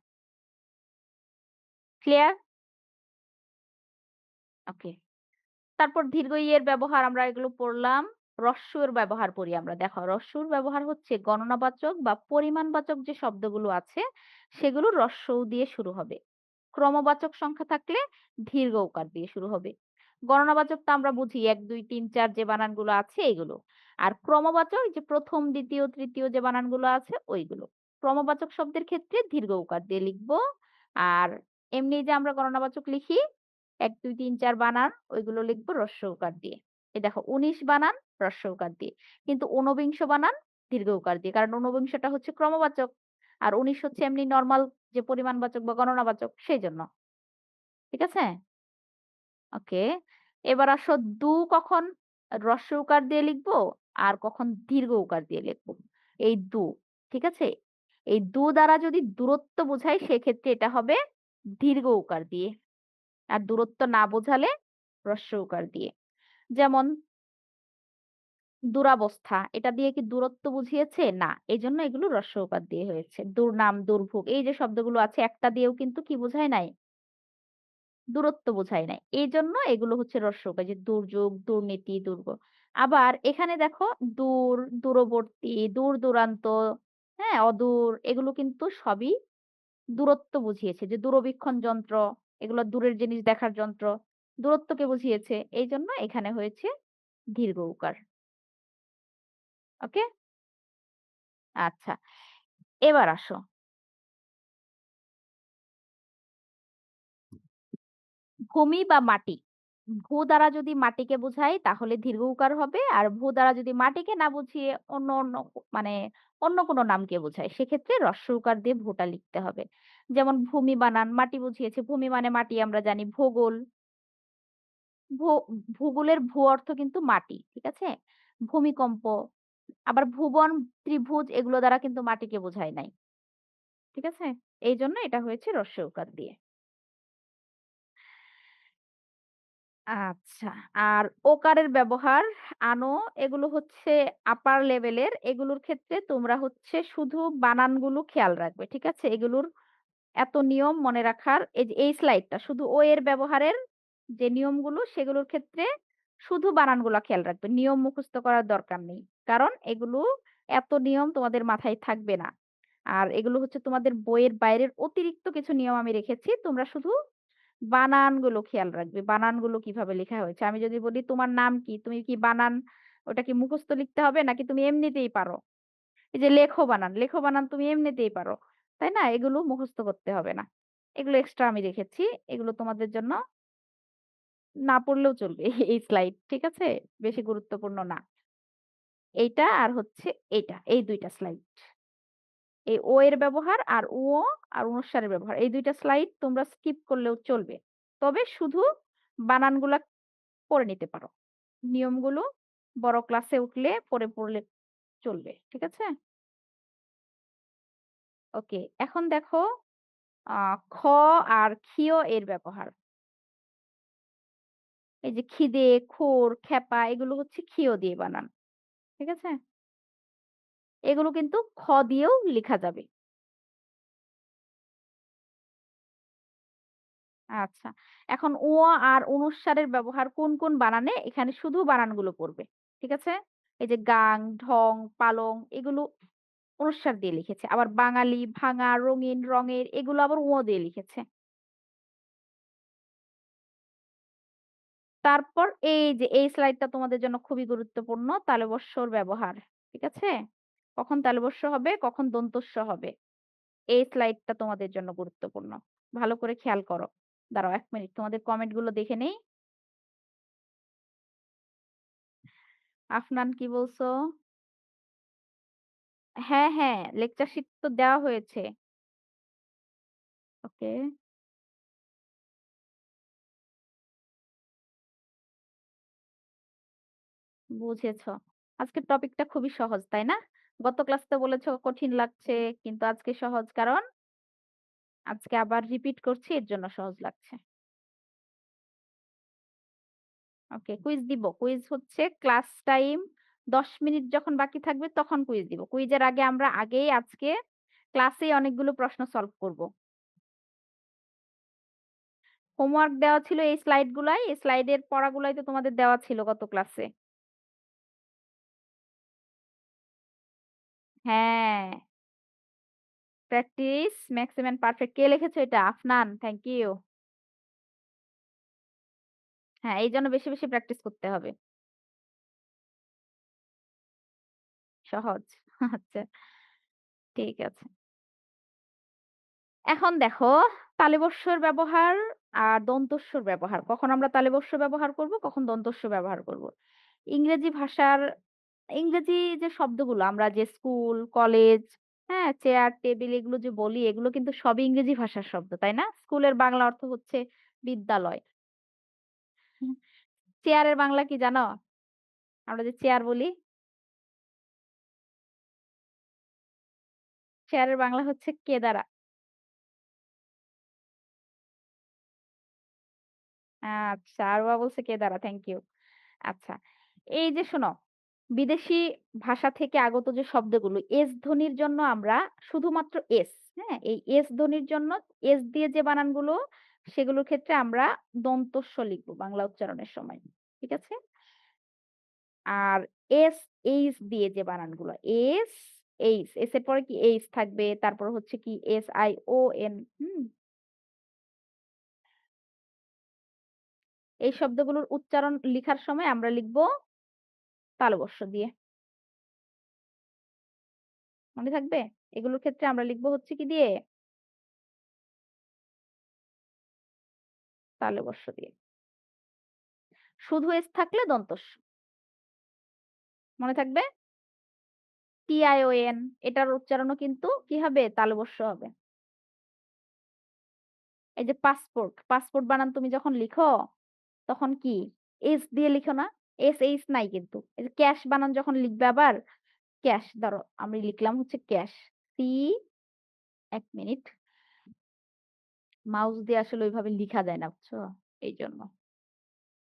ক্লিয়ার? ওকে। তারপর দীর্ঘ ই এর ব্যবহার আমরা এগুলো পড়লাম। এর ব্যবহার পড়ি আমরা। দেখো এর ব্যবহার হচ্ছে গণনাবাচক বা পরিমাণবাচক যে শব্দগুলো আছে সেগুলো উ দিয়ে শুরু হবে। ক্রমবাচক সংখ্যা থাকলে দীর্ঘ ঊকার দিয়ে শুরু হবে। গণনাবাচক তো আমরা বুঝি ১, ২, ৩, ৪ যে বানানগুলো আছে এগুলো। আর ক্রমবাচক যে ১ম, ২য়, তৃতীয় যে বানানগুলো আছে ওইগুলো। ক্রমবাচক শব্দের ক্ষেত্রে দীর্ঘ ঊকার দিয়ে লিখব। আর এমনি যে আমরা গণনাবাচক লিখি ১, ২, ৩, ৪ বানান ওইগুলো লিখব উ দিয়ে। এই দেখো ১৯ বানান উ দিয়ে। কিন্তু ঊনবিংশ বানান দীর্ঘ ঊকার দিয়ে। কারণ ঊনবিংশটা হচ্ছে ক্রমবাচক। আর ১৯ হচ্ছে এমনি নরমাল যে পরিমাণবাচক বা গণনাবাচক সেইজন্য। ঠিক আছে? ওকে। এবার আসো দু কখন উকার দিয়ে লিখবো আর কখন দীর্ঘ উকার দিয়ে লিখবো। এই দু। ঠিক আছে? এই দু দ্বারা যদি দূরত্ব বোঝাই সেক্ষেত্রে এটা হবে দীর্ঘ উকার দিয়ে। আর দূরত্ব না বোঝালে উকার দিয়ে। যেমন দুরাবস্থা এটা দিয়ে কি দূরত্ব বুঝিয়েছে? না। এজন্য এগুলো উকার দিয়ে হয়েছে। দুর্নাম, দুর্ভোগ এই যে শব্দগুলো আছে একটা দিয়েও কিন্তু কি বোঝায় নাই? দূরত্ব বোঝায় নাই। এইজন্য এগুলো হচ্ছে রস্যকার যে দুর্যোগ, দুর্নীতি, আবার এখানে দেখো দূর, দূরবর্তী, দূর-দূরান্ত, হ্যাঁ? অদূর এগুলো কিন্তু সবই দূরত্ব বুঝিয়েছে। যে দূরবীক্ষণ যন্ত্র, এগুলো দূরের জিনিস দেখার যন্ত্র, দূরত্বকে বুঝিয়েছে। এইজন্য এখানে হয়েছে দীর্ঘ উকার। ওকে? আচ্ছা। এবার আসো ভূমি বা মাটি। ভূ দ্বারা যদি মাটিকে বোঝাই তাহলে দীর্ঘ উকার হবে। আর ভূ দ্বারা যদি মাটিকে না বুঝিয়ে অন্য মানে অন্য কোনো নামকে বোঝায় সেক্ষেত্রে উকার দিয়ে ভূটা লিখতে হবে। যেমন ভূমি বানান মাটি বুঝিয়েছে। ভূমি মানে মাটি আমরা জানি। ভূগোল, ভূ ভূগোলের ভূ অর্থ কিন্তু মাটি। ঠিক আছে? ভূমিকম্প, আবার ভুবন, ত্রিভুজ এগুলো দ্বারা কিন্তু মাটিকে বোঝায় নাই। ঠিক আছে? এইজন্য এটা হয়েছে উকার দিয়ে। আচ্ছা। আর ওকারের ব্যবহার আনো এগুলো হচ্ছে আপার লেভেলের। এগুলোর ক্ষেত্রে তোমরা হচ্ছে শুধু বানানগুলো খেয়াল রাখবে। ঠিক আছে? এগুলোর এত নিয়ম মনে রাখার এই যে এই স্লাইডটা শুধু ও এর ব্যবহারের যে নিয়মগুলো সেগুলোর ক্ষেত্রে শুধু বানানগুলা খেয়াল রাখবে। নিয়ম মুখস্থ করার দরকার নেই। কারণ এগুলো এত নিয়ম তোমাদের মাথায় থাকবে না। আর এগুলো হচ্ছে তোমাদের বইয়ের বাইরের অতিরিক্ত কিছু নিয়ম আমি রেখেছি। তোমরা শুধু বানানগুলো খেয়াল রাখবে। বানানগুলো কিভাবে লেখা হয়েছে। আমি যদি বলি তোমার নাম কি? তুমি কি বানান ওটা কি মুখস্থ লিখতে হবে নাকি তুমি এমনিতেই পারো? এই যে লেখো বানান, লেখো বানান তুমি এমনিতেই পারো। তাই না? এগুলো মুখস্থ করতে হবে না। এগুলো এক্সট্রা আমি রেখেছি। এগুলো তোমাদের জন্য না পড়লেও চলবে এই স্লাইড। ঠিক আছে? বেশি গুরুত্বপূর্ণ না। এইটা আর হচ্ছে এইটা। এই ২ টা স্লাইড। এই ও এর ব্যবহার আর আর অনুস্বারের ব্যবহার। এই ২ টা স্লাইড তোমরা স্কিপ করলেও চলবে। তবে শুধু বানানগুলা পড়ে নিতে পারো। নিয়মগুলো বড় ক্লাসে উঠলে পড়ে পড়লে চলবে। ঠিক আছে? ওকে। এখন দেখো আ খ আর ক্ষিয় এর ব্যবহার। এই যে খিদে, খুর, খেপা এগুলো হচ্ছে ক্ষিয় দিয়ে বানান। ঠিক আছে? এগুলো কিন্তু খ দিয়েও লিখা যাবে। আচ্ছা। এখন আর অনুস্বারের ব্যবহার কোন বানানে এখানে শুধু বানানগুলো পড়বে। ঠিক আছে? এই যে গাং, ঢং, পালং এগুলো অনুস্বার দিয়ে লিখেছে। আবার বাঙালি, ভাঙা, রঙিন, রঙের এগুলো আবার দিয়ে লিখেছে। তারপর এই যে এই স্লাইডটা তোমাদের জন্য খুবই গুরুত্বপূর্ণ তালব্যস্যর ব্যবহার। ঠিক আছে? কখন তালব্যস্য হবে, কখন দন্তস্য হবে। এই স্লাইডটা তোমাদের জন্য গুরুত্বপূর্ণ। ভালো করে খেয়াল করো। দাঁড়াও ১ মিনিট তোমাদের কমেন্ট গুলো দেখে নেই। আফনান কি বলছো? হ্যাঁ, লেকচার শিট তো দেওয়া হয়েছে। ওকে, বুঝেছ। আজকের টপিকটা খুবই সহজ, তাই না? গত ক্লাসে বলেছ কঠিন লাগছে, কিন্তু আজকে সহজ কারণ আজকে আবার রিপিট করছি এর জন্য সহজ লাগছে। ওকে, কুইজ দিব। কুইজ হচ্ছে ক্লাস টাইম ১০ মিনিট যখন বাকি থাকবে তখন কুইজ দিব। কুইজের আগে আমরা আগেই আজকে ক্লাসেই অনেকগুলো প্রশ্ন সলভ করব। হোমওয়ার্ক দেওয়া ছিল এই স্লাইড গুলাই। এই স্লাইডের পড়াগুলাই তো তোমাদের দেওয়া ছিল গত ক্লাসে। হ্যাঁ, প্র্যাকটিস মেক্সিম এন্ড পারফেক্ট। কে লিখেছো এটা? Afnan, thank you. হ্যাঁ, এইজন্য বেশি প্র্যাকটিস করতে হবে। সহজ। আচ্ছা, ঠিক আছে। এখন দেখো তালিবস্যর ব্যবহার আর দন্তস্বর ব্যবহার। কখন আমরা তালিবস্য ব্যবহার করব, কখন দন্তস্ব ব্যবহার করব। ইংরেজি ভাষার ইংরেজি যে শব্দগুলো আমরা যে স্কুল, কলেজ, হ্যাঁ? চেয়ার, টেবিল এগুলো যে বলি এগুলো কিন্তু সবই ইংরেজি ভাষার শব্দ, তাই না? স্কুলের বাংলা অর্থ হচ্ছে বিদ্যালয়। হুম, চেয়ারের বাংলা কি জানো? আমরা যে চেয়ার বলি, চেয়ারের বাংলা হচ্ছে কেদারা। আচ্ছা, আরোয়া বলছে কেদারা। Thank you. আচ্ছা। এই যে শোনো, বিদেশি ভাষা থেকে আগত যে শব্দগুলো এস ধ্বনির জন্য আমরা শুধুমাত্র এস, হ্যাঁ? এই এস ধ্বনির জন্য এস দিয়ে যে বানানগুলো সেগুলোর ক্ষেত্রে আমরা দন্তস্ব লিখব বাংলা উচ্চারণের সময়। ঠিক আছে? আর এস, এইচ দিয়ে যে বানানগুলো এস, এইচ, এস এর পরে কি এইচ থাকবে, তারপর হচ্ছে কি এস আই ও এন, হুম? এই শব্দগুলোর উচ্চারণ লিখার সময় আমরা লিখব তালবস্য দিয়ে। মনে থাকবে? এগুলোর ক্ষেত্রে আমরা লিখব হচ্ছে কি দিয়ে? তালবস্য দিয়ে। শুধু এস থাকলে দন্তস্ব। মনে থাকবে? টিআইওএন এটার উচ্চারণও কিন্তু কি হবে? তালবস্য হবে। এই যে পাসপোর্ট, পাসপোর্ট বানান তুমি যখন লিখো তখন কি এস দিয়ে লিখো না? এস এইচ নাই কিন্তু। এই যে ক্যাশ বানান যখন লিখবে আবার ক্যাশ ধরো আমি লিখলাম হচ্ছে ক্যাশ। See ১ minute. মাউস দিয়ে আসলে ওইভাবে লিখা যায় না বুঝছো? এইজন্য।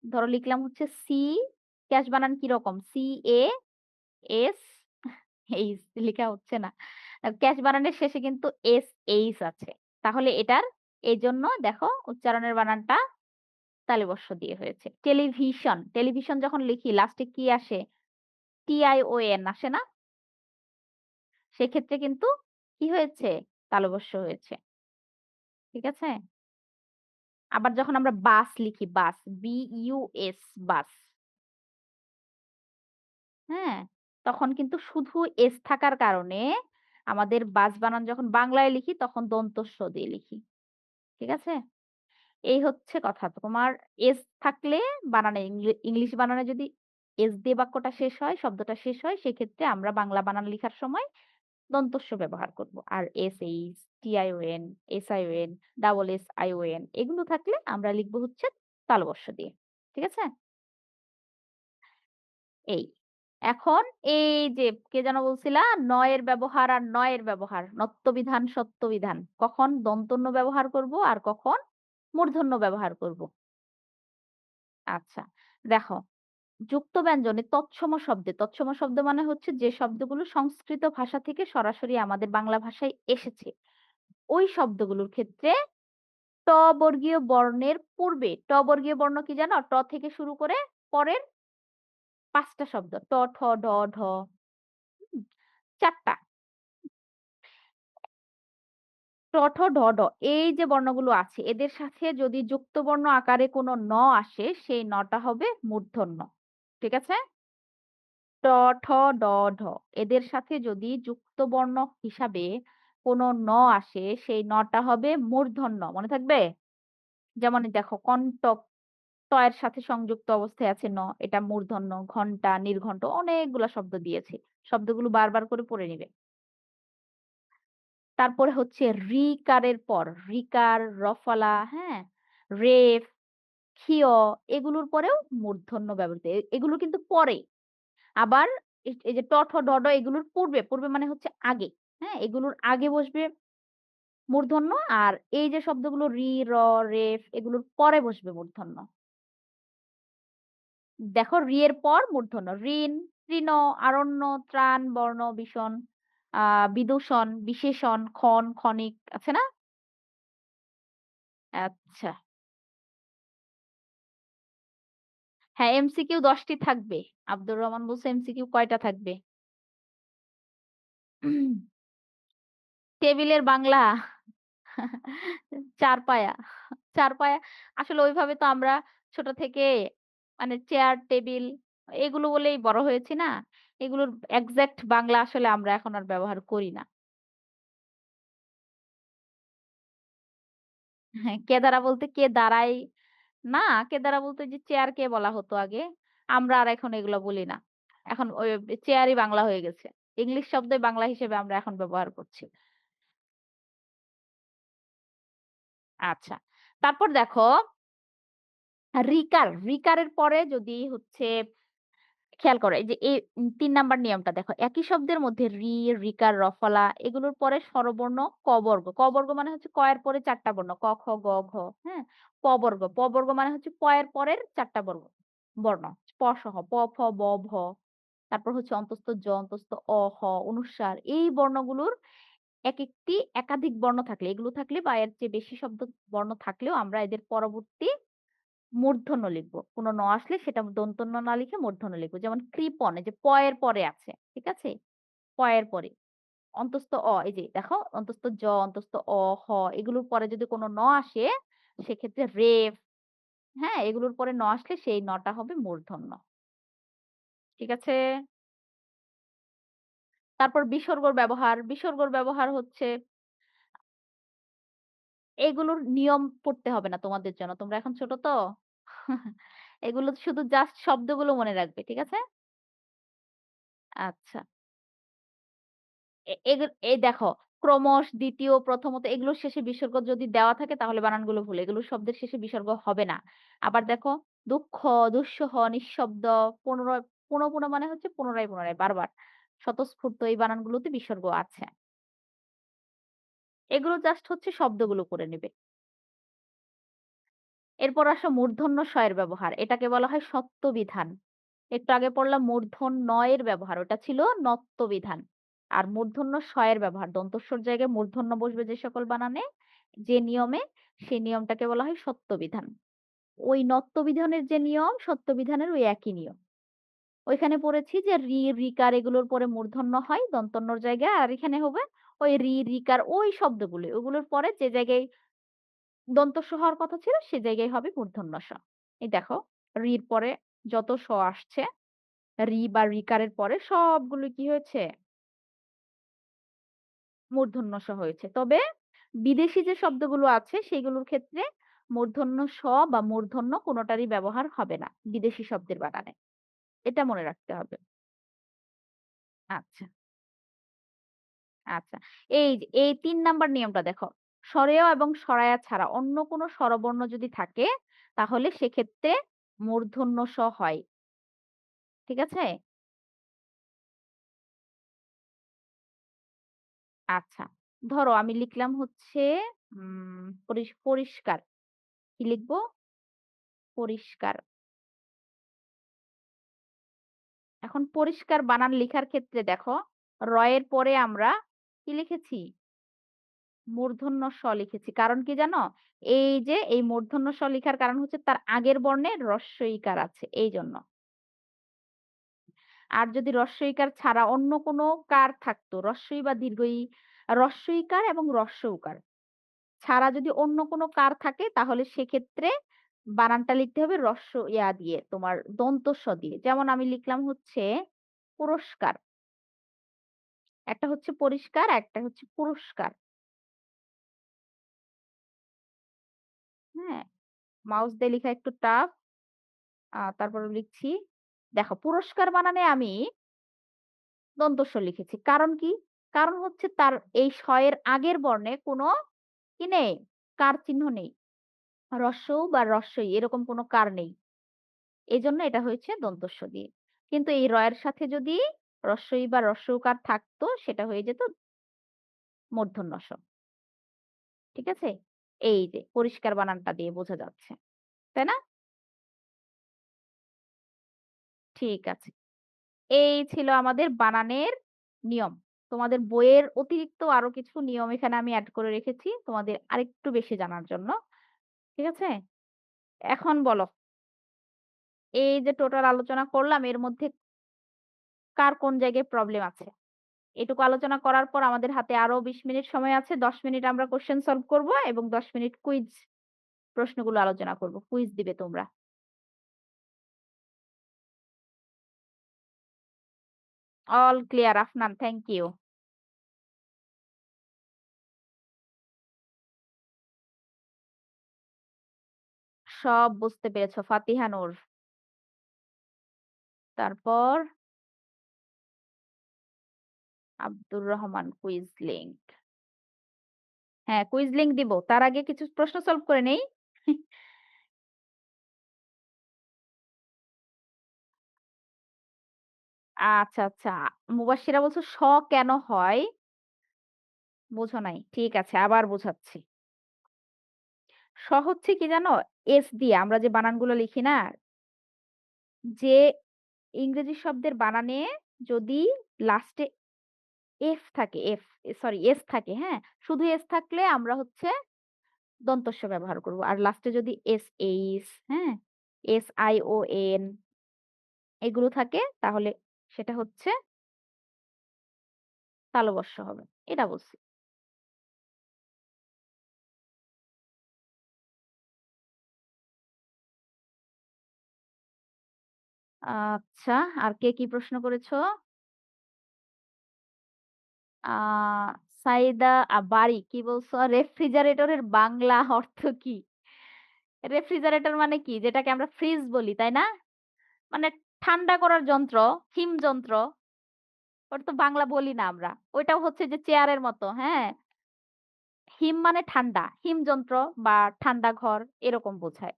ধরো লিখলাম হচ্ছে সি, ক্যাশ বানান কিরকম? CAS এইচ লিখা হচ্ছে না। ক্যাশ বানানের শেষে কিন্তু SH আছে। তাহলে এটার এজন্য দেখো উচ্চারণের বানানটা তালব্য দিয়ে হয়েছে। টেলিভিশন, টেলিভিশন যখন লিখি লাস্টে কি আসে? TION আসে না? সেক্ষেত্রে কিন্তু কি হয়েছে? তালব্য হয়েছে। ঠিক আছে? আবার যখন আমরা বাস লিখি বাস, BUS বাস, হ্যাঁ? তখন কিন্তু শুধু এস থাকার কারণে আমাদের বাস বানান যখন বাংলায় লিখি তখন দন্ত স দিয়ে লিখি। ঠিক আছে? এই হচ্ছে কথা। তোমার এস থাকলে বানানে ইংলিশ বানানে যদি এস দিয়ে বাক্যটা শেষ হয়, শব্দটা শেষ হয়, সেক্ষেত্রে আমরা বাংলা বানান লিখার সময় দন্ত স ব্যবহার করব। আর SH, TION, SION, double SION এগুলো থাকলে আমরা লিখব হচ্ছে তালবর্ষ দিয়ে। ঠিক আছে? এই। এখন এই যে কে যেন বলছিলা? নয়ের ব্যবহার আর নয়ের ব্যবহার। নত্যবিধান, সত্যবিধান। কখন দন্তন্য ব্যবহার করব আর কখন মূর্ধন্য ব্যবহার করব। আচ্ছা, দেখো যুক্ত ব্যঞ্জনে তৎসম শব্দে, তৎসম শব্দ মানে হচ্ছে যে শব্দগুলো সংস্কৃত ভাষা থেকে সরাসরি আমাদের বাংলা ভাষায় এসেছে। ওই শব্দগুলোর ক্ষেত্রে ট বর্গীয় বর্ণের পূর্বে, ট বর্গীয় বর্ণ কি জানো? ট থেকে শুরু করে পরের ৫ টা শব্দ। ট, ঠ, ড, ঢ, হুম? ৪ টা। ট, ঠ, ড, ঢ এই যে বর্ণগুলো আছে এদের সাথে যদি যুক্ত বর্ণ আকারে কোনো ন আসে সেই নটা হবে মূর্ধন্য। ঠিক আছে? ট, ঠ, ড, ঢ এদের সাথে যদি যুক্ত বর্ণ হিসাবে কোনো ন আসে সেই নটা হবে মূর্ধন্য। মনে থাকবে? যেমন এই দেখো কন্টক ট এর সাথে সংযুক্ত অবস্থায় আছে ন, এটা মূর্ধন্য। ঘন্টা, নির্ঘণ্ট অনেকগুলা শব্দ দিয়েছি। শব্দগুলো বারবার করে পড়ে নিবে। তারপরে হচ্ছে রিকারের পর রিকার, রফলা, হ্যাঁ? রেফ, ক্ষিয় এগুলোর পরেও মূর্ধন্য ব্যবহৃত। এগুলো কিন্তু পরে। আবার এই যে ট, ঠ, ড, ঢ এগুলোর পূর্বে, পূর্বে মানে হচ্ছে আগে। হ্যাঁ? এগুলোর আগে বসবে মূর্ধন্য আর এই যে শব্দগুলো রি, র, রেফ এগুলোর পরে বসবে মূর্ধন্য। দেখো রি এর পর মূর্ধন্য। ঋণ, তৃণ, আরণ্য, ত্রাণ, বর্ণ, বিসন, আ বিদূষণ, বিশেষণ, ক্ষণ, ক্ষণিক আছে না? আচ্ছা। হ্যাঁ, এমসিকিউ ১০ টি থাকবে। আব্দুর রহমান বলছে এমসিকিউ কয়টা থাকবে? টেবিলের বাংলা ৪ পায়া। ৪ পায়া আসলে ওইভাবে তো আমরা ছোট থেকে মানে চেয়ার, টেবিল এগুলো বলেই বড় হয়েছি না? এগুলোর এক্সাক্ট বাংলা আসলে আমরা এখন আর ব্যবহার করি না। হ্যাঁ, কেদারা বলতে কে দাঁড়ায় না, কেদারা বলতে যে চেয়ারকে বলা হতো আগে। আমরা আর এখন এগুলো বলি না। এখন ওই চেয়ারই বাংলা হয়ে গেছে। ইংলিশ শব্দই বাংলা হিসেবে আমরা এখন ব্যবহার করছি। আচ্ছা। তারপর দেখো রিকারের পরে যদি হচ্ছে খেয়াল করো এই যে ৩ নাম্বার নিয়মটা দেখো। একই শব্দের মধ্যে রিকার, রফলা এগুলোর পরে স্বরবর্ণ ক বর্গ। ক বর্গ মানে হচ্ছে ক এর পরে ৪ টা বর্ণ। ক, খ, গ, ঘ, হ্যাঁ? প বর্গ। প বর্গ মানে হচ্ছে প এর পরের ৪ টা বর্ণ। প সহ প, ফ, ব, ভ। তারপর হচ্ছে অন্তস্থ জ, অন্তস্থ অ, হ, অনুস্বার এই বর্ণগুলোর একেকটি একাধিক বর্ণ থাকলে এগুলো থাকলে বা এর চেয়ে বেশি শব্দ বর্ণ থাকলেও আমরা এদের পরবর্তী মূর্ধন্য লিখব। কোন ন আসলে সেটা দন্ত ন না লিখে মূর্ধন্য লিখব। যেমন কৃপণ এই যে প এর পরে আছে। ঠিক আছে? প এর পরে। অন্তস্থ অ এই যে দেখো অন্তস্থ জ, অন্তস্থ অ, হ এগুলোর পরে যদি কোন ন আসে সেক্ষেত্রে রেফ, হ্যাঁ? এগুলোর পরে ন আসলে সেই নটা হবে মূর্ধন্য। ঠিক আছে? তারপর বিসর্গর ব্যবহার। বিসর্গর ব্যবহার হচ্ছে এগুলোর নিয়ম পড়তে হবে না তোমাদের জন্য। তোমরা এখন ছোট তো। এগুলো শুধু জাস্ট শব্দগুলো মনে রাখবে। ঠিক আছে? আচ্ছা। এই দেখো ক্রমশ, দ্বিতীয়, প্রথমত এগুলোর শেষে বিসর্গ যদি দেওয়া থাকে তাহলে বানানগুলো ভুল। এগুলোর শব্দের শেষে বিসর্গ হবে না। আবার দেখো দুঃখ, দুঃসহ, নিঃশব্দ, পুনরায় পুনঃ মানে হচ্ছে পুনরায়, পুনরায় বারবার। স্বতঃস্ফূর্ত এই বানানগুলোতে বিসর্গ আছে। এগুলো জাস্ট হচ্ছে শব্দগুলো করে নিবে। এরপর আসো মূর্ধন্য ষ এর ব্যবহার। এটাকে বলা হয় সত্যবিধান। একটু আগে পড়লাম মূর্ধন্য এর ব্যবহার। ওটা ছিল নত্যবিধান। আর মূর্ধন্য ষ এর ব্যবহার। দন্ত সর জায়গায় মূর্ধন্য বসবে যে সকল বানানে, যে নিয়মে, সেই নিয়মটাকে বলা হয় সত্যবিধান। ওই নত্যবিধানের যে নিয়ম, সত্যবিধানের ওই একই নিয়ম। ওইখানে পড়েছি যে রি, রিকার এগুলোর পরে মূর্ধন্য হয় দন্তন্যর জায়গায়। আর এখানে হবে ওই রি, রিকার ওই শব্দগুলো। ওগুলোর পরে যে জায়গায় দন্ত স হওয়ার কথা ছিল সে জায়গায় হবে মূর্ধন্য ষ। এই দেখো রির পরে যত স আসছে, রি বা রিকারের পরে সবগুলো কি হয়েছে? মূর্ধন্য ষ হয়েছে। তবে বিদেশি যে শব্দগুলো আছে সেগুলোর ক্ষেত্রে মূর্ধন্য ষ বা মূর্ধন্য কোনটারই ব্যবহার হবে না বিদেশি শব্দের বানানে। এটা মনে রাখতে হবে। আচ্ছা, আচ্ছা। এই যে এই ৩ নাম্বার নিয়মটা দেখো। স্বরেয় এবং সরায়া ছাড়া অন্য কোন স্বরবর্ণ যদি থাকে তাহলে সেক্ষেত্রে মূর্ধন্য ষ হয়। ঠিক আছে? আচ্ছা। ধরো আমি লিখলাম হচ্ছে পরিষ্কার। কি লিখবো? পরিষ্কার। এখন পরিষ্কার বানান লিখার ক্ষেত্রে দেখো, র এর পরে আমরা কি লিখেছি? মূর্ধন্য ষ লিখেছি। কারণ কি জানো? এই যে এই মূর্ধন্য ষ লিখার কারণ হচ্ছে তার আগের বর্ণে হ্রস্ব ইকার আছে এইজন্য। আর যদি হ্রস্ব ইকার ছাড়া অন্য কোনো কার থাকতো, হ্রস্ব ই বা দীর্ঘ ই, হ্রস্ব ইকার এবং হ্রস্ব উকার ছাড়া যদি অন্য কোনো কার থাকে তাহলে সেক্ষেত্রে বানানটা লিখতে হবে হ্রস্ব ইয়া দিয়ে তোমার দন্ত স দিয়ে। যেমন আমি লিখলাম হচ্ছে পুরস্কার। একটা হচ্ছে পরিষ্কার, একটা হচ্ছে পুরস্কার। হ্যাঁ? মাউস দিয়ে লিখা একটু টাফ। তারপরে লিখছি। দেখো পুরস্কার বানানে আমি দন্ত স লিখেছি। কারণ কি? কারণ হচ্ছে তার এই স এর আগের বর্ণে কোনো কি নেই? কার চিহ্ন নেই। হ্রস্ব উ বা হ্রস্ব ই এরকম কোনো কার নেই। এজন্য এটা হয়েছে দন্ত স দিয়ে। কিন্তু এই র এর সাথে যদি হ্রস্ব ই বা হ্রস্ব উ কার থাকতো সেটা হয়ে যেত মূর্ধন্য ষ। ঠিক আছে? এই যে পরিষ্কার বানানটা দিয়ে বোঝা যাচ্ছে। তাই না? ঠিক আছে। এই ছিল আমাদের বানানের নিয়ম। তোমাদের বইয়ের অতিরিক্ত আরো কিছু নিয়ম এখানে আমি এড করে রেখেছি তোমাদের আরেকটু বেশি জানার জন্য। ঠিক আছে? এখন বলো, এই যে টোটাল আলোচনা করলাম এর মধ্যে কার কোন জায়গায় প্রবলেম আছে? এটুকু আলোচনা করার পর আমাদের হাতে আরো ২০ মিনিট সময় আছে। ১০ মিনিট আমরা কোয়েশ্চেন সলভ করব এবং ১০ মিনিট কুইজ প্রশ্নগুলো আলোচনা করব। কুইজ দিবে তোমরা। All clear Afnan, thank you. সব বুঝতে পেরেছ। ফাতিহা নূর। তারপর আব্দুর রহমান কুইজ লিংক। হ্যাঁ, কুইজ লিংক দিব। তার আগে কিছু প্রশ্ন সলভ করে নেই। আচ্ছা, আচ্ছা। মুবাশশিরা বলছো কেন হয়? বুঝো নাই। ঠিক আছে, আবার বুঝাচ্ছি। হচ্ছে কি জানো? এস দিয়ে আমরা যে বানানগুলো লিখি না? যে ইংরেজি শব্দের বানানে যদি লাস্টে এফ থাকে, সরি এস থাকে, হ্যাঁ? শুধু এস থাকলে আমরা হচ্ছে দন্ত স ব্যবহার করব। আর লাস্টে যদি এইচ, হ্যাঁ? SION এগুলো থাকে তাহলে সেটা হচ্ছে তালব্য হবে। এটা বলছি। আচ্ছা, আর কে কি প্রশ্ন করেছো? আ সাইদা বারী কি বলছো? রেফ্রিজারেটরের বাংলা অর্থ কি? রেফ্রিজারেটর মানে কি? যেটাকে আমরা ফ্রিজ বলি, তাই না? মানে ঠান্ডা করার যন্ত্র, হিম যন্ত্র। ওটা তো বাংলা বলি না আমরা। ওইটাও হচ্ছে যে চেয়ারের মতো, হ্যাঁ? হিম মানে ঠান্ডা। হিমযন্ত্র বা ঠান্ডা ঘর এরকম বোঝায়।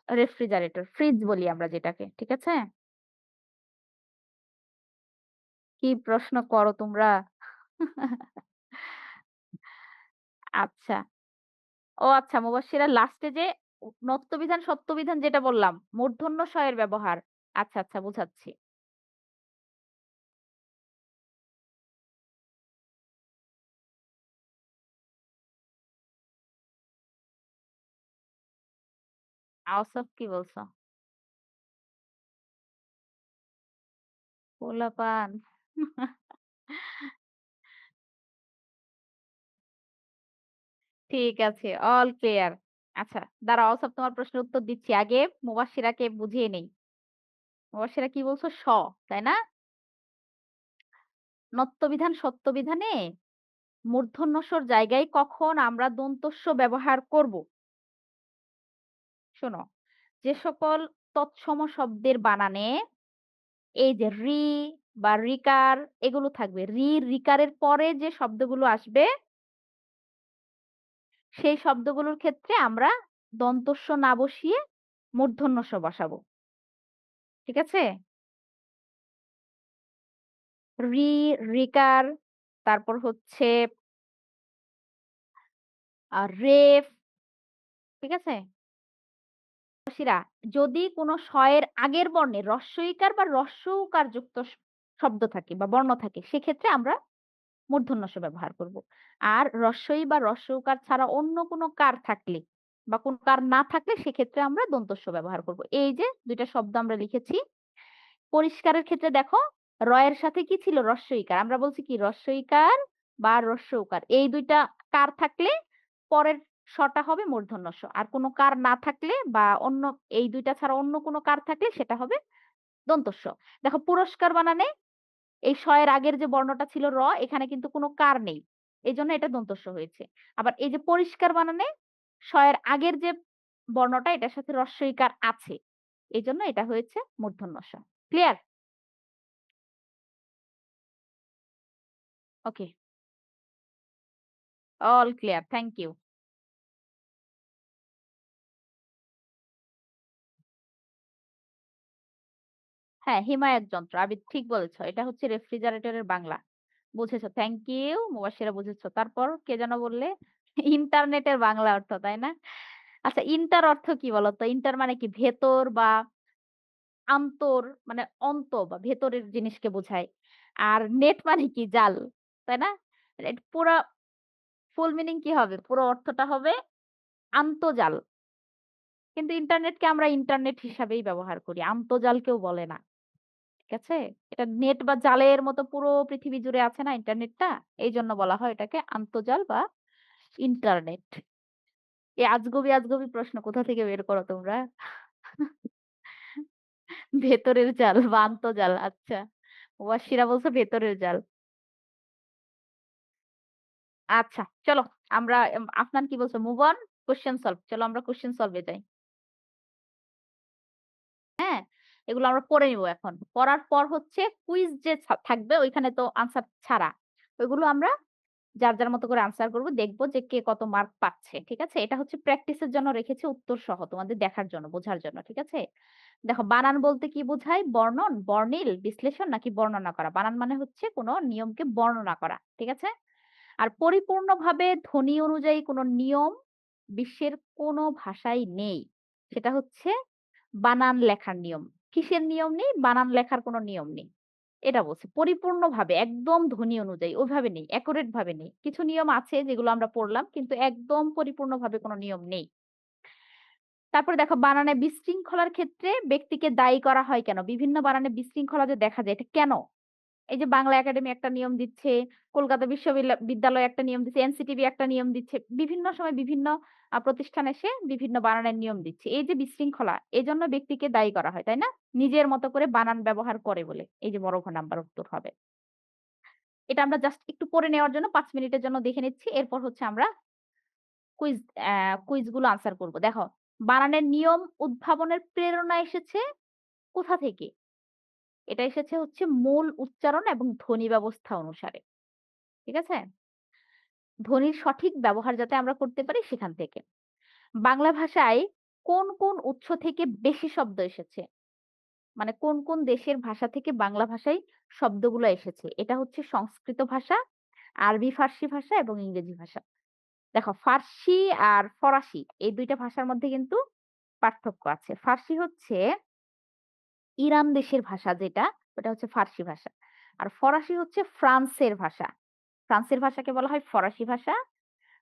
রেফ্রিজারেটর, ফ্রিজ বলি আমরা যেটাকে। ঠিক আছে? কি প্রশ্ন করো তোমরা? আচ্ছা। ও আচ্ছা মুবাশশিরা লাস্টে যে নত্যবিধান, সত্যবিধান যেটা বললাম, মূর্ধন্য ষ এর ব্যবহার। আচ্ছা, আচ্ছা বুঝাচ্ছি। আওসাফ কি বলছো? পোলাপান। ঠিক আছে, অল ক্লিয়ার। আচ্ছা, দাঁড়াও অওসাফ তোমার প্রশ্নের উত্তর দিচ্ছি। আগে মুবাশশিরাকে বুঝিয়ে নেই। মুবাশশিরা কি বলছো? স, তাই না? নত্যবিধান, সত্যবিধানে মূর্ধন্য ষ-র জায়গায় কখন আমরা দন্তস্ব ব্যবহার করব? শোনো, যে সকল তৎসম শব্দের বানানে এই যে রি বা রিকার এগুলো থাকবে। রি, রিকারের পরে যে শব্দগুলো আসবে সেই শব্দগুলোর ক্ষেত্রে আমরা দন্তস্ব না বসিয়ে মূর্ধন্য ষ বসাবো। ঠিক আছে? রি, রিকার, তারপর হচ্ছে রেফ, ঠিক আছে? শিরা, যদি কোনো ষ এর আগের বর্ণে হ্রস্ব ইকার বা হ্রস্ব উকার যুক্ত শব্দ থাকে বা বর্ণ থাকে সেক্ষেত্রে আমরা মূর্ধন্য ষ ব্যবহার করব। আর হ্রস্ব ই বা হ্রস্ব উকার ছাড়া অন্য কোনো কার থাকলে বা কোন কার না থাকলে সেক্ষেত্রে আমরা দন্ত স ব্যবহার করব। এই যে ২ টা শব্দ আমরা লিখেছি। পরিষ্কারের ক্ষেত্রে দেখো র এর সাথে কি ছিল? হ্রস্ব ইকার। আমরা বলছি কি হ্রস্ব ইকার বা হ্রস্ব উকার। এই ২ টা কার থাকলে পরের স-টা হবে মূর্ধন্য ষ। আর কোন কার না থাকলে বা অন্য এই ২ টা ছাড়া অন্য কোন কার থাকলে সেটা হবে দন্ত স। দেখো পুরস্কার বানানে এই স এর আগের যে বর্ণটা ছিল র, এখানে কিন্তু কোনো কার নেই। এজন্য এটা দন্ত স হয়েছে। আবার এই যে পরিষ্কার বানানে স এর আগের যে বর্ণটা এটার সাথে হ্রস্ব ইকার আছে। এজন্য এটা হয়েছে মূর্ধন্য ষ। Clear? Okay, all clear. Thank you. হ্যাঁ, হিমায়ক যন্ত্র। আবিদ ঠিক বলেছ। এটা হচ্ছে রেফ্রিজারেটরের বাংলা। বুঝেছো। Thank you. মুবাশশিরা বুঝেছো। তারপর কে যেন বললে? ইন্টারনেটের বাংলা অর্থ, তাই না? আচ্ছা, ইন্টার অর্থ কি বলো তো? ইন্টার মানে কি? ভেতর বা আন্তর মানে বা ভেতরের জিনিসকে বোঝায়। আর নেট মানে কি? জাল। তাই না? পুরা ফুল মিনিং কি হবে? পুরো অর্থটা হবে আন্তঃজাল। কিন্তু ইন্টারনেটকে আমরা ইন্টারনেট হিসাবেই ব্যবহার করি। আন্তঃজাল কেউ বলে না। ঠিক আছে? এটা নেট বা জালের মতো পুরো পৃথিবী জুড়ে আছে না ইন্টারনেটটা? এইজন্য বলা হয় এটাকে আন্তঃজাল বা ইন্টারনেট। এই আজগুবি, আজগুবি প্রশ্ন কোথা থেকে বের করো তোমরা? ভেতরের জাল বা আন্তঃজাল। আচ্ছা। মুবাশশিরা বলছে ভেতরের জাল। আচ্ছা, চলো আমরা আফনান কি বলছো? Move on, question solve. চলো আমরা কোয়েশ্চেন সলভ এ যাই। হ্যাঁ? এগুলো আমরা পড়ে নিব এখন। পড়ার পর হচ্ছে কুইজ যে থাকবে ওইখানে তো আনসার ছাড়া। ওইগুলো আমরা যার মতো করে আনসার করব। দেখব যে কে কত মার্ক পাচ্ছে। ঠিক আছে? এটা হচ্ছে প্র্যাকটিসের জন্য রেখেছি উত্তর সহ তোমাদের দেখার জন্য, বোঝার জন্য। ঠিক আছে? দেখো বানান বলতে কি বোঝায়? বর্ণন, বর্ণিল, বিশ্লেষণ নাকি বর্ণনা করা। বানান মানে হচ্ছে কোন নিয়মকে বর্ণনা করা। ঠিক আছে? আর পরিপূর্ণভাবে ধ্বনি অনুযায়ী কোন নিয়ম বিশ্বের কোন ভাষায় নেই। সেটা হচ্ছে বানান লেখার নিয়ম। কিসের নিয়ম নেই? বানান লেখার কোন নিয়ম নেই। এটা বলছে। পরিপূর্ণভাবে একদম ধ্বনি অনুযায়ী ওইভাবে নেই, একুরেট ভাবে নেই। কিছু নিয়ম আছে যেগুলো আমরা পড়লাম কিন্তু একদম পরিপূর্ণভাবে কোন নিয়ম নেই। তারপরে দেখো বানানে বিশৃঙ্খলার ক্ষেত্রে ব্যক্তিকে দায়ী করা হয় কেন? বিভিন্ন বানানে বিশৃঙ্খলা যে দেখা যায় এটা কেন? এই যে বাংলা একাডেমি একটা নিয়ম দিচ্ছে, কলকাতা বিশ্ববিদ্যালয় একটা নিয়ম দিচ্ছে, এনসিটিবি একটা নিয়ম দিচ্ছে। বিভিন্ন সময় বিভিন্ন প্রতিষ্ঠান এসে বিভিন্ন বানানের নিয়ম দিচ্ছে। এই যে বিশৃঙ্খলা এজন্য ব্যক্তিকে দায়ী করা হয়, তাই না? নিজের মতো করে বানান ব্যবহার করে বলে। এই যে বড় ঘ নাম্বার উত্তর হবে। এটা আমরা জাস্ট একটু পড়ে নেওয়ার জন্য ৫ মিনিটের জন্য দেখে নিচ্ছি। এরপর হচ্ছে আমরা কুইজ কুইজ গুলো আনসার করব। দেখো, বানানের নিয়ম উদ্ভাবনের প্রেরণা এসেছে কোথা থেকে? এটা এসেছে হচ্ছে মূল উচ্চারণ এবং ধ্বনি ব্যবস্থা অনুসারে। ঠিক আছে? ধ্বনির সঠিক ব্যবহার যাতে আমরা করতে পারি সেখান থেকে। বাংলা ভাষায় কোন উৎস থেকে বেশি শব্দ এসেছে? মানে কোন দেশের ভাষা থেকে বাংলা ভাষায় শব্দগুলো এসেছে? এটা হচ্ছে সংস্কৃত ভাষা, আরবি ফার্সি ভাষা এবং ইংরেজি ভাষা। দেখো ফার্সি আর ফরাসি এই ২ টা ভাষার মধ্যে কিন্তু পার্থক্য আছে। ফার্সি হচ্ছে ইরান দেশের ভাষা যেটা, ওটা হচ্ছে ফার্সি ভাষা। আর ফরাসি হচ্ছে ফ্রান্সের ভাষা। ফ্রান্সের ভাষাকে বলা হয় ফরাসি ভাষা।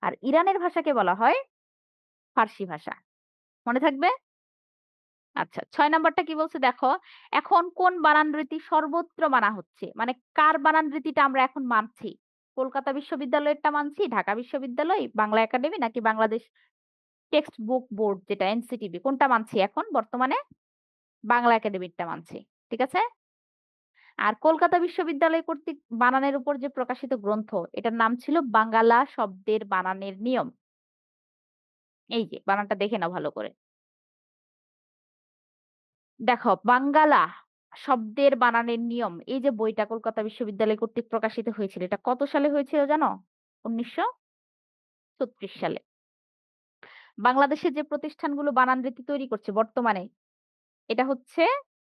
আর ইরানের ভাষাকে বলা হয় ফার্সি ভাষা। মনে থাকবে? আচ্ছা ৬ নাম্বারটা কি বলছে দেখো, এখন কোন বানান রীতি সর্বত্র মানা হচ্ছে? মানে কার বানান রীতিটা আমরা এখন মানছি? কলকাতা বিশ্ববিদ্যালয়েরটা মানছি, ঢাকা বিশ্ববিদ্যালয়, বাংলা একাডেমি নাকি বাংলাদেশ টেক্সট বুক বোর্ড যেটা এনসিটিবি কোনটা মানছি এখন বর্তমানে? বাংলা একাডেমিরটা মানছি। ঠিক আছে? আর কলকাতা বিশ্ববিদ্যালয় কর্তৃক বানানের উপর যে প্রকাশিত গ্রন্থ, এটার নাম ছিল বাঙ্গালা শব্দের বানানের নিয়ম। এই যে বানানটা দেখে নাও ভালো করে। দেখো বাঙ্গালা শব্দের বানানের নিয়ম, এই যে বইটা কলকাতা বিশ্ববিদ্যালয় কর্তৃক প্রকাশিত হয়েছিল, এটা কত সালে হয়েছিল জানো? ১৯৩৬ সালে। বাংলাদেশে যে প্রতিষ্ঠানগুলো বানান রীতি তৈরি করছে বর্তমানে, এটা হচ্ছে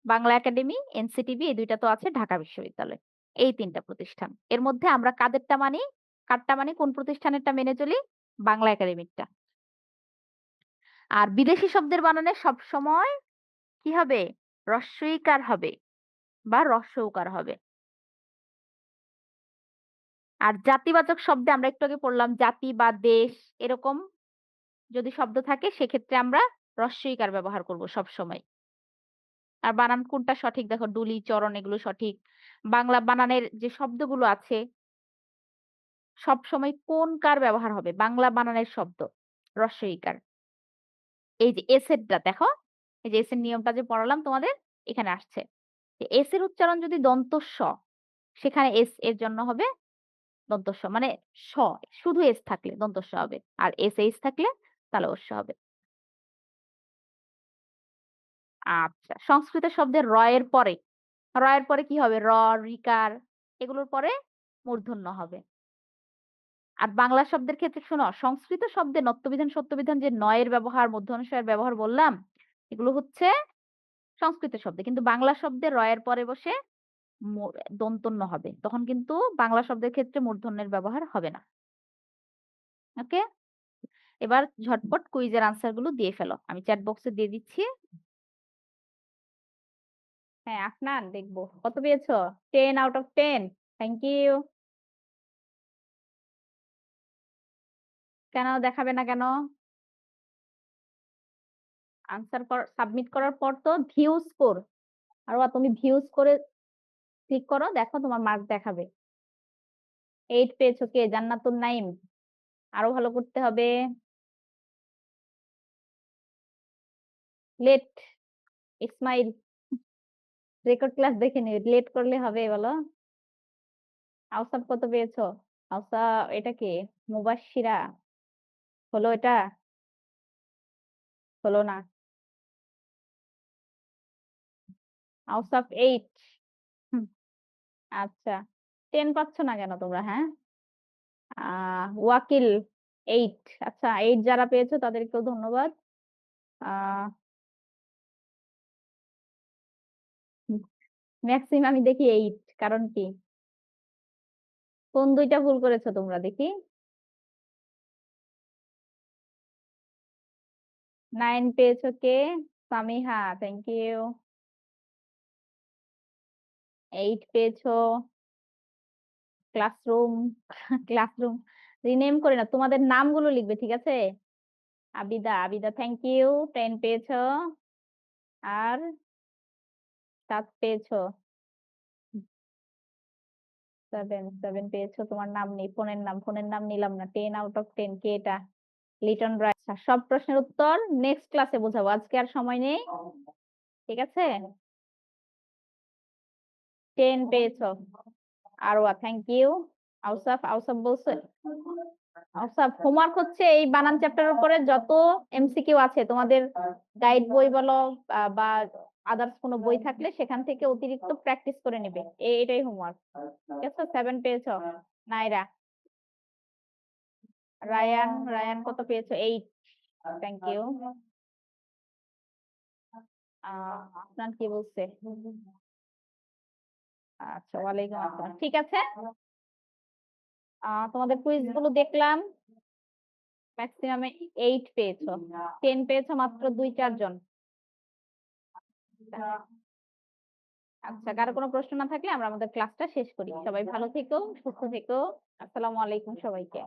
বাংলা একাডেমি, এনসিটিবি এই ২ টা তো আছে, ঢাকা বিশ্ববিদ্যালয়। এই ৩ টা প্রতিষ্ঠান। এর মধ্যে আমরা কাদেরটা মানি? কারটা মানি? কোন প্রতিষ্ঠানেরটা মেনে চলি? বাংলা একাডেমিরটা। আর বিদেশি শব্দের বানানে সবসময় কি হবে? হ্রস্ব ইকার হবে বা হ্রস্ব উকার হবে। আর জাতিবাচক শব্দে আমরা একটু আগে পড়লাম জাতি বা দেশ এরকম যদি শব্দ থাকে সেক্ষেত্রে আমরা হ্রস্ব ইকার ব্যবহার করব সবসময়। আর বানান কোনটা সঠিক দেখো ডুলি, চরণ এগুলো সঠিক। বাংলা বানানের যে শব্দগুলো আছে সবসময় কোন কার ব্যবহার হবে? বাংলা বানানের শব্দ হ্রস্ব ইকার। এই যে এস এরটা দেখো, এই যে এস এর নিয়মটা যে পড়ালাম তোমাদের এখানে আসছে। যে এস এর উচ্চারণ যদি দন্ত স, সেখানে এস এর জন্য হবে দন্ত স। মানে স, শুধু এস থাকলে দন্ত স হবে। আর এস এইচ থাকলে তাহলে ওস্য হবে। আচ্ছা, সংস্কৃত শব্দের র এর পরে, র এর পরে কি হবে? র, রিকার এগুলোর পরে মূর্ধন্য হবে। আর বাংলা শব্দের ক্ষেত্রে শোনো, সংস্কৃত শব্দে নত্যবিধান, সত্যবিধান যে ন এর ব্যবহার, মূর্ধন্য ষ এর ব্যবহার বললাম, এগুলো হচ্ছে সংস্কৃত শব্দে। কিন্তু বাংলা শব্দে র এর পরে বসে মু দন্তন্য হবে। তখন কিন্তু বাংলা শব্দের ক্ষেত্রে মূর্ধন্যের ব্যবহার হবে না। ওকে? এবার ঝটপট কুইজের আনসার গুলো দিয়ে ফেলো। আমি চ্যাট বক্সে দিয়ে দিচ্ছি। হ্যাঁ, আফনান দেখবো। কত পেয়েছো? 10 আউট অফ 10। Thank you. কেন দেখাবে না কেন? আনসার সাবমিট করার পর তো ভিউ স্কোর। আর তুমি ভিউ স্কোরে ক্লিক করো, দেখো তোমার মার্ক দেখাবে। 8 পেয়েছো কে? জান্নাতুন নাইম। আরো ভালো করতে হবে। লেট ইসমাইল, রেকর্ড ক্লাস দেখে নিবে। লেট করলে হবে বলো? আওসাফ কত পেয়েছো? আওসা এটা কে? মুবাশশিরা হলো এটা? হলো না। আওসাফ 8। আচ্ছা 10 পাচ্ছ না কেন তোমরা? হ্যাঁ, ওয়াকিল 8। আচ্ছা 8 যারা পেয়েছো তাদেরকেও ধন্যবাদ। ম্যাক্সিমামই দেখি 8। কারণ কি? কোন 2টা ভুল করেছো তোমরা দেখি? 9 পেয়েছো কে? Samiha, thank you. 8 পেয়েছো ক্লাসরুম। ক্লাসরুম রিনেম করে না, তোমাদের নামগুলো লিখবে, ঠিক আছে? Abida, Abida thank you. 10 পেয়েছো। আর 7 পেয়েছো। 7 পেয়েছো, তোমার নাম নেই, ফোনের নাম নিলাম না। 10 আউট অফ 10 কে এটা? লিটন রায়। আচ্ছা, সব প্রশ্নের উত্তর নেক্সট ক্লাসে বোঝাবো, আজকে আর সময় নেই। ঠিক আছে? 10 পেয়েছো। আরোয়া থ্যাংক ইউ। আউসাফ, আউসাফ বলছে, আউসাফ হোমওয়ার্ক হচ্ছে এই বানান চ্যাপ্টারের উপরে যত এমসিকিউ আছে তোমাদের গাইড বই বলো বা আদার্স কোনো বই থাকলে সেখান থেকে অতিরিক্ত প্র্যাকটিস করে নিবে। এটাই হোমওয়ার্ক। ঠিক আছে? 7 পেয়েছো। নাইরা, রায়ান, রায়ান কত পেয়েছো? 8। Thank you. আপনার কি বলছে? আচ্ছা ওয়ালাইকুম আসসালাম। ঠিক আছে, তোমাদের কুইজ গুলো দেখলাম। মেক্সিমামে 8 পেয়েছো। 10 পেয়েছো মাত্র ২-৪ জন। আচ্ছা, কারো কোনো প্রশ্ন না থাকলে আমরা আমাদের ক্লাসটা শেষ করি। সবাই ভালো থেকো, সুস্থ থেকো। আসসালামু আলাইকুম সবাইকে।